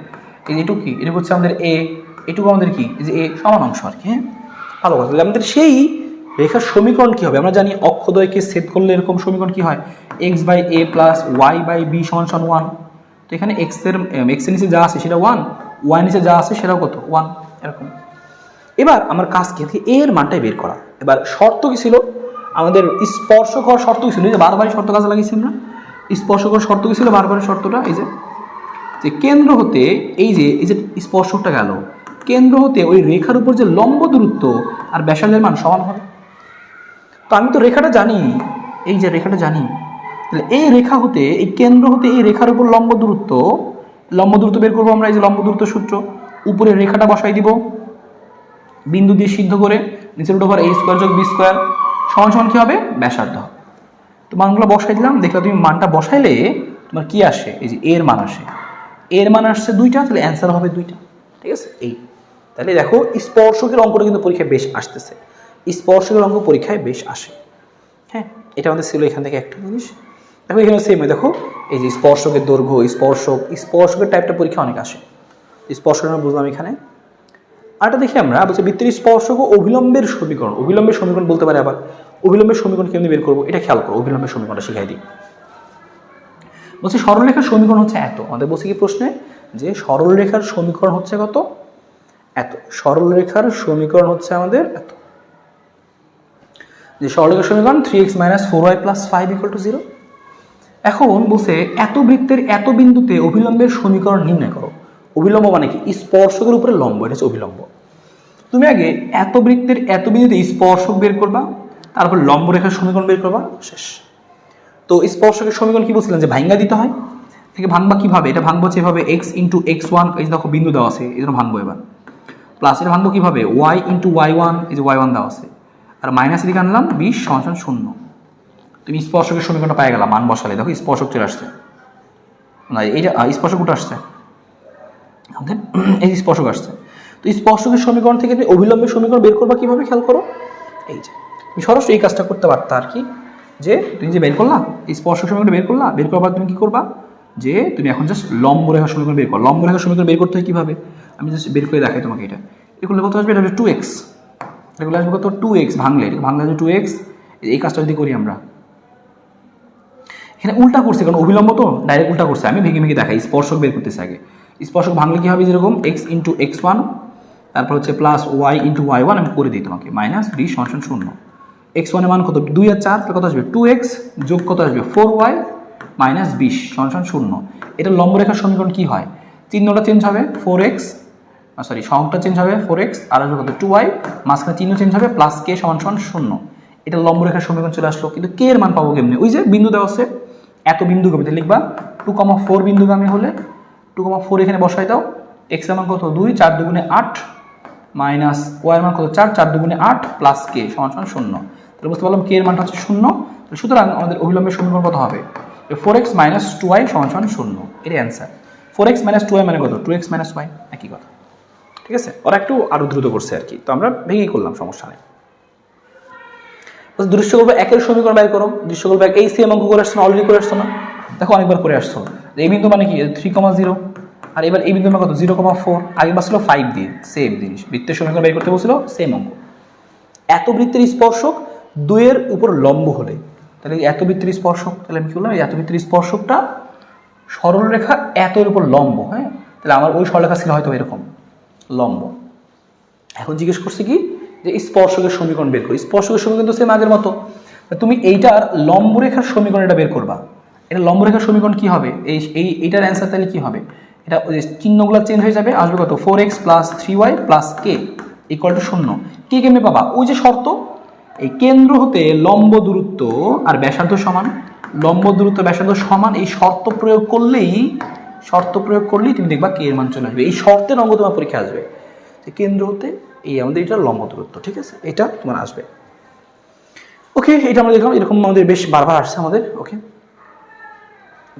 এই যে এইটুক কি, এটা হচ্ছে আমাদের এ, এইটুকু আমাদের কি, এই যে এ সমান অংশ আর কি। হ্যাঁ, ভালো কথা। তাহলে আমাদের সেই রেখার সমীকরণ কি হবে, আমরা জানি অক্ষদ্বয়কে ছেদ করলে এরকম সমীকরণ কি হয়, x/a + y/b = 1। তো এখানে x এর নিচে যা আছে সেটা 1, y নিচে যা আছে সেটাও কত 1, এরকম। এবার আমার কাজ কি, a এর মানটাই বের করা। এবার শর্ত কি ছিল আমাদের, স্পর্শক হওয়ার শর্ত কি ছিল, এই যে বারবারই শর্ত কাজে লাগিয়েছি আমরা, স্পর্শক হওয়ার শর্ত কি ছিল বারবারের শর্তটা, এই যে কেন্দ্র হতে এই যে স্পর্শকটা গেল, কেন্দ্র হতে ওই রেখার উপর যে লম্ব দূরত্ব আর ব্যাসার্ধের মান সমান হবে। তো আমি তো রেখাটা জানি, এই যে রেখাটা জানি, তাহলে এই রেখা হতে, এই কেন্দ্র হতে এই রেখার উপর লম্ব দূরত্ব লম্ব দূরত্ব বের করবো আমরা, এই যে লম্ব দূরত্ব সূত্র, উপরে রেখাটা বসাই দিব বিন্দু দিয়ে সিদ্ধ করে, নিচের রুট ওভার a স্কোয়ার যোগ b স্কোয়ার সমান সমান কি হবে, ব্যাসার্ধ। তো মানগুলো বসাই দিলাম, দেখলা তুমি মানটা বসাইলে তোমার কি আসে, এই যে এর মান আসে, এর মান আসছে 2টা, তাহলে অ্যান্সার হবে 2টা। ঠিক আছে, এই তাহলে দেখো স্পর্শকের অঙ্কটা কিন্তু পরীক্ষায় বেশ আসতেছে, স্পর্শকের অঙ্ক পরীক্ষায় বেশ আসে। হ্যাঁ, এটা আমাদের ছিল এখান থেকে একটা জিনিস। দেখো এখানে সেম, দেখো এই যে স্পর্শকের দৈর্ঘ্য, স্পর্শকের টাইপটা পরীক্ষা অনেক আসে। স্পর্শক আমরা বুঝলাম এখানে। আরেকটা দেখি আমরা, বলছে বৃত্তের স্পর্শক ও অভিলম্বের সমীকরণ। অভিলম্বের সমীকরণ বলতে পারে আবার, অভিলম্বের সমীকরণ কেমনি বের করবো এটা খেয়াল করো, অভিলম্বের সমীকরণটা শিখাই দিই। বলছে সরলরেখার সমীকরণ হচ্ছে এত, আমাদের বলছে কি প্রশ্নে যে সরলরেখার সমীকরণ হচ্ছে কত, এত। সরলরেখার সমীকরণ হচ্ছে আমাদের এত, যে সরলরেখার সমীকরণ 3x - 4y + 5 = 0। এখন বলছে এত বৃত্তের এত বিন্দুতে অভিলম্বের সমীকরণ নির্ণয় করো। অভিলম্ব মানে কি, স্পর্শকের উপরে লম্ব, এটা হচ্ছে অভিলম্ব। তুমি আগে এত বৃত্তের এত বিন্দুতে স্পর্শক বের করবা, তারপর লম্ব রেখার সমীকরণ বের করবা, শেষ। তো স্পর্শকের সমীকরণ কি বলছিলেন যে ভাঙ্গা দিতে হয়, থেকে ভাঙবা কিভাবে, এটা ভাঙবো হচ্ছে এভাবে x × x1, এই দেখো বিন্দু দেওয়া আছে, এই জন্য ভাঙবো এবার, প্লাস এটা ভাঙবো কিভাবে y × y1, এই যে y1 দেওয়া আছে, আর মাইনাস এদিকে আনলাম 20 = 0। তুমি স্পর্শকের সমীকরণটা পাই গেলাম, মান বসালে দেখো স্পর্শক চলে আসছে, না এইটা স্পর্শক উঠে আসছে আমাদের, এই স্পর্শক আসছে। তো স্পর্শকের সমীকরণ থেকে তুমি অভিলম্বের সমীকরণ বের করবা কিভাবে, খেয়াল করো, এই যে তুমি সরাসরি এই কাজটা করতে পারতা আর কি, যে তুমি যে বের করলা এই স্পর্শক সমীকরণ বের করলা, বের করবার তুমি কি করবা, যে তুমি এখন জাস্ট লম্ব রেখার সমীকরণ বের করো। লম্ব রেখার সমীকরণ বের করতে হয় কিভাবে, আমি জাস্ট বের করে দেখাই তোমাকে। এটা এগুলো কত আসবে, এটা 2x, এগুলো আসবে কত 2x, ভাঙলে আসবে 2x। এই কাজটা যদি করি আমরা, এখানে উল্টা করছে, কারণ অভিলম্ব তো ডাইরেক্ট উল্টা করছে, আমি ভেঙে দেখাই, স্পর্শক বের করতেছে আগে। স্পর্শক ভাঙলে কি হবে, যেরকম x × x1, তারপর হচ্ছে প্লাস y × y1, আমি করে দিই তোমাকে, -20 = 0। x1 এর মান কত, 2 আর 4, তাহলে কত আসবে 2x যোগ কত আসবে 4y -20 = 0। এটা লম্ব রেখার সমীকরণ কি হয়, চিহ্নটা চেঞ্জ হবে 4x, সরি সংখ্যাটা চেঞ্জ হবে 4x, আর আসবে কত 2y, মাঝখানে চিহ্ন চেঞ্জ হবে প্লাস k = 0। এটা লম্ব রেখার সমীকরণ চলে আসলো। কিন্তু k এর মান পাবো কেমনে, ওই যে বিন্দু দেওয়া আছে, এত বিন্দুগামীতে লিখবা 2,4 বিন্দুগামী হলে 2,4 এখানে বসাই দাও, x এর মান কত 2, 4 × 2 = 8, মাইনাস y এর মান কত 4, 4 × 2 = 8, প্লাস k = 0। তাহলে বুঝতে পারলাম k এর মানটা হচ্ছে 0। সুতরাং আমাদের অভিলম্বের সমীকরণ কত হবে, 4x - 2y = 0, এর অ্যান্সার। 4x - 2y মানে কত, 2x - y, একই কথা। ঠিক আছে, ওরা একটু আরো দ্রুত করছে আর কি, তো আমরা ভেঙেই করলাম, সমস্যা নেই। দৃশ্যকল্প 1-এর সমীকরণ বের করো। দৃশ্যকল্প 1 এই সেম অঙ্ক করে আসছো না, অলরেডি করে আসছো না, দেখো অনেকবার করে আসছো। এই বিন্দু মানে কি 3,0, আর এবার এই বিন্দু মানে কত 0,4, আগে বাসছিল 5 দিয়ে, সেম জিনিস, বৃত্তের সমীকরণ বের করতে বলছিল, সেম অঙ্ক। এত বৃত্তের স্পর্শক 2 এর উপর লম্ব হলে, তাহলে এত বৃত্তের স্পর্শক, তাহলে আমি কি বললাম, এই এত বৃত্তের স্পর্শকটা সরলরেখা এত এর উপর লম্ব, হ্যাঁ, তাহলে আমার ওই সরলরেখা ছিল হয়তো এরকম লম্ব। এখন জিজ্ঞেস করছি কি, যে স্পর্শকের সমীকরণ বের করি। স্পর্শকের সমীকরণ তো সেম আগের মতো, তুমি এইটার লম্বরেখার সমীকরণ এটা বের করবা। এটা লম্বরেখার সমীকরণ কি হবে, এইটার অ্যান্সার তাহলে কি হবে, এটা চিহ্নগুলো চেঞ্জ হয়ে যাবে, আসবে কত 4x + 3y + k = 0। কি কেমনে পাবা, ওই যে শর্ত, এই কেন্দ্র হতে লম্ব দূরত্ব আর ব্যাসার্ধ সমান, লম্ব দূরত্ব ব্যাসার্ধ সমান, এই শর্ত প্রয়োগ করলেই তুমি দেখবা k এর মান চলে আসবে। এই শর্তের অঙ্ক তোমার পরীক্ষা আসবে, যে কেন্দ্র হতে এই আমাদের এটা লম্ব দূরত্ব, ঠিক আছে, এটা তোমার আসবে। ওকে, এটা আমরা দেখলাম, এরকম আমাদের বেশ বারবার আসছে আমাদের। ওকে,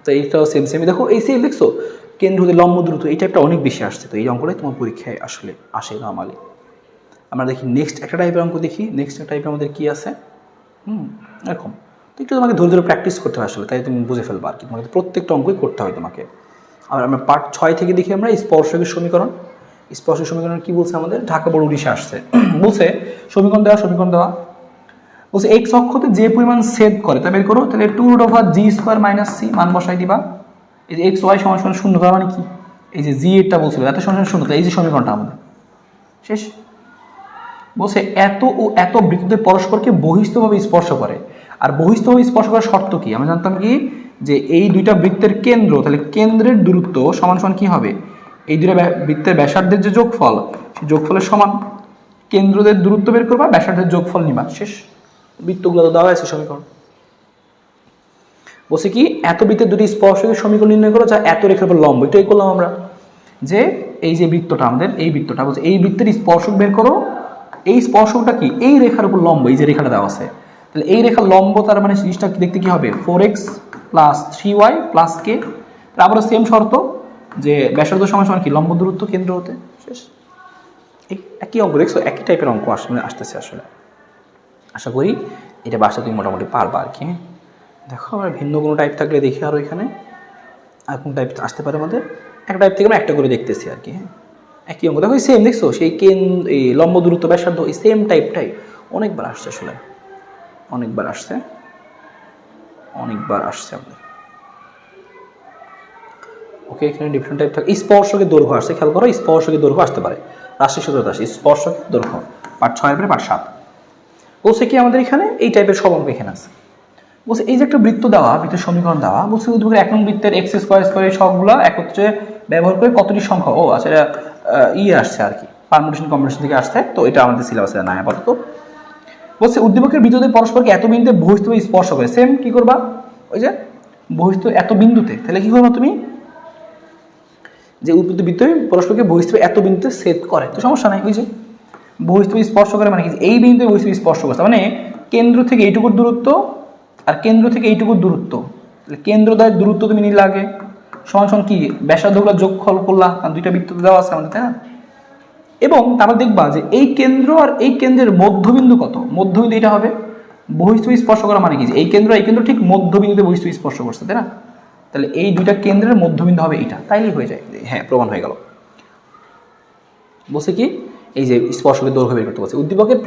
তো এইটাও সেম দেখো, এই সেম দেখছো, কেন্দ্র হতে লম্ব দূরত্ব, এই টাইপটা অনেক বেশি আসছে। তো এই অঙ্কটাই তোমার পরীক্ষায় আসলে আসে নর্মালি। আমরা দেখি নেক্সট একটা টাইপের অঙ্ক দেখি। নেক্সট টাইপের আমাদের কি আছে, এরকম। তো একটু তোমাকে ধৈর্য প্র্যাকটিস করতে হয় আসলে, তাই তুমি বুঝে ফেলবা আর কি, তোমাকে প্রত্যেকটা অঙ্কই করতে হয় তোমাকে। আর আমরা পার্ট 6 থেকে দেখি আমরা স্পর্শকের সমীকরণ। স্পর্শক সমীকরণ কি বলছে আমাদের, ঢাকা বোর্ড 19 আসছে, বলছে সমীকরণ দেওয়া বলছে এক্স অক্ষতে যে পরিমাণ ছেদ করে তা বের করো। তাহলে 2√g² - c মান বসাই দিবা। এই যে xy = 0, তার মানে কি, এই যে জি এরটা বলছিল এটা = 0, তাই এই যে সমীকরণটা আমাদের শেষ। বলছে এত ও এত বৃত্তে পরস্পরকে বহিস্থভাবে স্পর্শ করে। আর বহিস্থভাবে স্পর্শ করার শর্ত কি, আমরা জানতাম কি, যে এই দুইটা বৃত্তের কেন্দ্র, তাহলে কেন্দ্রের দূরত্ব সমান কি হবে, এই দুইটা বৃত্তের ব্যাসার্ধের যে যোগফল, সেই যোগফলের সমান। কেন্দ্রদের দূরত্ব বের করবা, ব্যাসার্ধের যোগফল নিবা, শেষ। বৃত্তগুলো তো দেওয়া আছে সমীকরণ। বলছে কি এত বৃত্তের দুটি স্পর্শকের সমীকরণ নির্ণয় করো যা এত রেখার উপর লম্ব, এটাই করলাম আমরা। যে এই যে বৃত্তটা আমাদের, এই বৃত্তটা বলছে এই বৃত্তের স্পর্শক বের করো, এই স্পর্শকটা কি এই রেখার উপর লম্ব, এই যে রেখাটা দেওয়া আছে, তাহলে এই রেখার লম্ব, তার মানে জিনিসটা দেখতে কি হবে 4x + 3y + k। আবারও সেম শর্ত যে ব্যাসার্ধ সমান সমান কি লম্ব দূরত্ব কেন্দ্র হতে, শেষ। এই একই অঙ্ক দেখছো, একই টাইপের অঙ্ক আসতেছে আসলে। আশা করি এটা বাসা তুমি মোটামুটি পারবা আর কি। দেখো আমরা ভিন্ন কোনো টাইপ থাকলে দেখি আরও এখানে আর কোন টাইপ আসতে পারে আমাদের, একটা টাইপ থেকে আমরা একটা করে দেখতেছি আর কি। হ্যাঁ, একই অঙ্ক দেখো সেম দেখছো, সেই এই লম্ব দূরত্ব ব্যাসার্ধ এই সেম টাইপটাই অনেকবার আসছে আসলে, অনেকবার আসছে আমাদের। ওকে, এখানে ডিফারেন্ট টাইপ থাকে। স্পর্শকের দৈর্ঘ্য আসছে, খেয়াল করো স্পর্শকের দৈর্ঘ্য আসতে পারে, রাশি সূত্রতে আসে স্পর্শকের দৈর্ঘ্য, পার্ট 6 এর পার্ট 7। বলছে কি আমাদের এখানে এই টাইপের সব অঙ্ক এখানে আছে। বলছে এই যে একটা বৃত্ত দেওয়া, বৃত্তের সমীকরণ দেওয়া, বলছে উদ্ভিদের 1 নং বৃত্তের x² এর সবগুলো একত্রে ব্যবহার করে কতটি সংখ্যা, ও আচ্ছা এটা আসছে আর কি, পারমুটেশন কম্বিনেশন থেকে আসছে, তো এটা আমাদের সিলেবাসে নাই আপাতত। বলছে উদ্দীপকের বিন্দুতে পরস্পরকে এত বিন্দুতে বহিস্থ স্পর্শ করে, সেম কি করবা ওই যে বহিস্থ এত বিন্দুতে, তাহলে কি করবা তুমি যে উদ্ভিদ বৃত্ত পরস্পরকে বহিস্থ এত বিন্দুতে ছেদ করে, তো সমস্যা নাই। ওই যে বহিস্থ স্পর্শ করে মানে কি এই বিন্দুতে বহিস্থ স্পর্শ করছে, মানে কেন্দ্র থেকে এইটুকুর দূরত্ব আর কেন্দ্র থেকে এইটুকুর দূরত্ব, তাহলে কেন্দ্র দ্বারা দূরত্ব তুমি নিলে আগে সমান সমান কি ব্যাসার্ধগুলো যোগফল করলা, কারণ দুইটা বৃত্ত দেওয়া আছে আমাদের, তাই না? এবং তারপর দেখবা যে এই কেন্দ্র আর এই কেন্দ্রের মধ্যবিন্দু কত, মধ্যবিন্দু এটা হবে বহিস্থ স্পর্শ করা মানে কি যে এই কেন্দ্র ঠিক মধ্যবিন্দুতে বহিস্থ স্পর্শ করছে, তাই না? তাহলে এই দুইটা কেন্দ্রের মধ্যবিন্দু হবে এটা, তাইলেই হয়ে যায়। হ্যাঁ, প্রমাণ হয়ে গেল। বলছে কি এই যে স্পর্শকের দৈর্ঘ্য বের করতে বলছে, উদ্দীপকের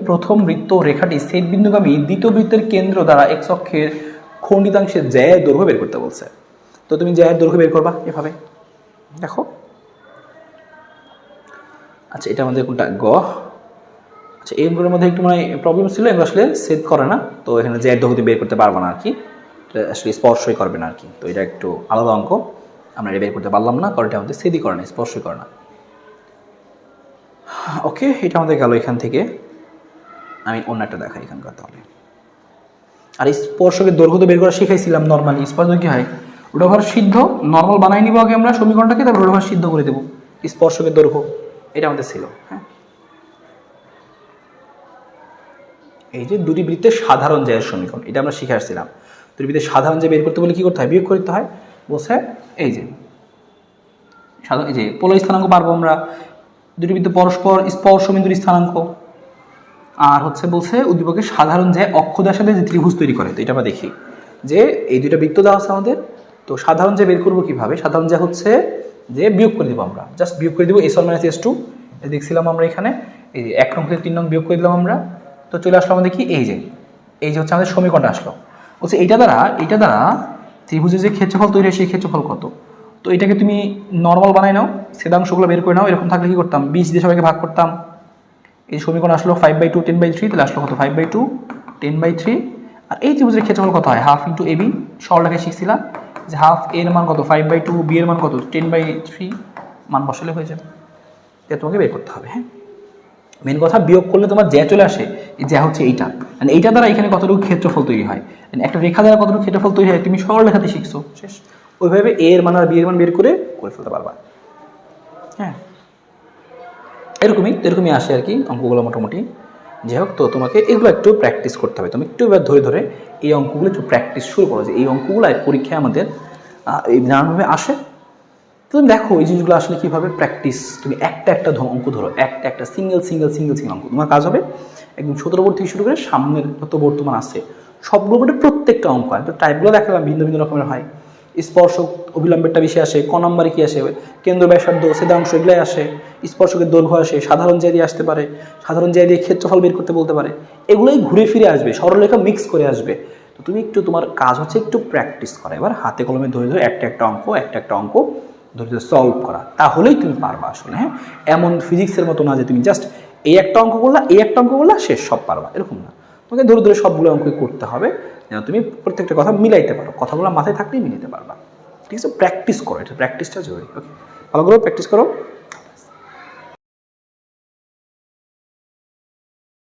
প্রথম বৃত্ত রেখাটি ছেদ বিন্দুগামী দ্বিতীয় বৃত্তের কেন্দ্র দ্বারা x অক্ষের খণ্ডিতাংশে জ্যায়ের দৈর্ঘ্য বের করতে বলছে। তো তুমি জ্যায়ের দৈর্ঘ্য বের করবা এভাবে, দেখো। আচ্ছা, এটা আমাদের কোনটা গ। আচ্ছা, এই অঙ্কের মধ্যে একটু মানে প্রবলেম ছিল, এগুলো আসলে সেট করে না, তো এখানে জ্যায়ের দৈর্ঘ্য বের করতে পারবো না আর কি, আসলে স্পর্শই করবে না আর কি, তো এটা একটু আলাদা অঙ্ক, আমরা এটা বের করতে পারলাম না, কারণ এটা আমাদের সেদই করে না, স্পর্শই করে না। ওকে, এটা আমাদের গেল এখান থেকে। আমি অন্য একটা দেখাই এখানকার তাহলে। আর স্পর্শকের দৈর্ঘ্য তো বের করা শিখাইছিলাম নর্মালি, স্পর্শ কি হয় রোডভার সিদ্ধ, নর্মাল বানাই নিব আগে আমরা সমীকরণটাকে, তারপর রোডভার সিদ্ধ করে দেবো স্পর্শকের দৈর্ঘ্য, এটা আমাদের ছিল। হ্যাঁ, এই যে দুটি বৃত্তের সাধারণ জ্যায়ের সমীকরণ, এটা আমরা শিখে আসছিলাম। দুটি বৃত্তের সাধারণ জ্যা বের করতে বলে কি করতে হয়, বিয়োগ করতে হয়। বলছে এই যে এই যে পোলার স্থানাঙ্ক পারবো আমরা, দুটি বৃত্ত পরস্পর স্পর্শবিন্দুর স্থানাঙ্ক, আর হচ্ছে বলছে উদ্দীপকের সাধারণ জ্যা অক্ষদের সাথে যে ত্রিভুজ তৈরি করে, তো এটা আমরা দেখি যে এই দুইটা বৃত্ত দেওয়া আছে আমাদের, তো সাধারণ জ্যা বের করবো কিভাবে, সাধারণ জ্যা হচ্ছে যে বিয়োগ করে দিব আমরা, জাস্ট বিয়োগ করে দিব s1 - s2, দেখছিলাম আমরা এখানে এই যে 1 নং থেকে 3 নং বিয়োগ করে দিলাম আমরা, তো চলে আসলো আমাদের কি এই যে হচ্ছে আমাদের সমীকরণটা আসলো। বলছে এইটা দ্বারা ত্রিভুজের যে ক্ষেত্রফল তৈরি হয় সেই ক্ষেত্রফল কত, তো এটাকে তুমি নর্মাল বানাই নাও, ছেদাংশগুলো বের করে নাও। এরকম থাকলে কি করতাম 20 দিয়ে সবাইকে ভাগ করতাম, এই সমীকরণ আসলো 5/2 10/3, তাহলে আসলো কত 5/2 10/3। আর এই ত্রিভুজের ক্ষেত্রফল কত হয় হাফ ইন্টু ab, সরলরেখায় শিখছিলাম যে হাফ এর মান কত 5/2, b এর মান কত 10/3, মান বসালে হয়ে যাবে, এটা তোমাকে বের করতে হবে। হ্যাঁ, মেন কথা বিয়োগ করলে তোমার জ্যা চলে আসে, জ্যা হচ্ছে এইটা, মানে এইটা দ্বারা এখানে কতটুকু ক্ষেত্রফল তৈরি হয়, একটা রেখা দ্বারা কতটুকু ক্ষেত্রফল তৈরি হয় তুমি সরলরেখাতে শিখছো, শেষ। ওইভাবে a এর মান আর b এর মান বের করে ফেলতে পারবা। হ্যাঁ, এরকমই আসে আর কি অঙ্কগুলো মোটামুটি। যাই হোক, তো তোমাকে এগুলো একটু প্র্যাকটিস করতে হবে, তুমি একটু এবার ধরে এই অঙ্কগুলো একটু প্র্যাকটিস শুরু করো, যে এই অঙ্কগুলো পরীক্ষায় আমাদের এই নানানভাবে আসে। তো তুমি দেখো এই জিনিসগুলো আসলে কীভাবে প্র্যাকটিস, তুমি একটা অঙ্ক ধরো, একটা সিঙ্গেল অঙ্ক, তোমার কাজ হবে একদম 17 বোর্ড থেকে শুরু করে সামনের যত বোর্ড তোমার আছে সবগুলো বোর্ডে প্রত্যেকটা অঙ্ক হয়, তো টাইপগুলো দেখালাম ভিন্ন রকমের হয়। স্পর্শক অবিলম্বেরটা বেশি আসে, ক নম্বরে কী আসে, কেন্দ্র ব্যাসার্ধ ছেদাংশ এগুলাই আসে, স্পর্শকের দৈর্ঘ্য আসে, সাধারণ জ্যা দিয়ে আসতে পারে, সাধারণ জ্যা দিয়ে ক্ষেত্রফল বের করতে বলতে পারে, এগুলোই ঘুরে ফিরে আসবে, সরলরেখা মিক্স করে আসবে। তো তুমি একটু তোমার কাজ হচ্ছে একটু প্র্যাকটিস করা, এবার হাতে কলমে ধরে একটা অঙ্ক ধরে সলভ করা, তাহলেই তুমি পারবা আসলে। হ্যাঁ, এমন ফিজিক্সের মতো না যে তুমি জাস্ট এই একটা অঙ্ক করলা শেষ সব পারবা, এরকম না, তোমাকে ধরে সবগুলো অঙ্কই করতে হবে যেন তুমি প্রত্যেকটা কথা মিলাইতে পারো, কথাগুলো মাথায় থাকলেই মিলাইতে পারবা। ঠিক আছে, প্র্যাকটিস করো, এটা প্র্যাকটিসটা জরুরি। ওকে, ভালো করে প্র্যাকটিস করো।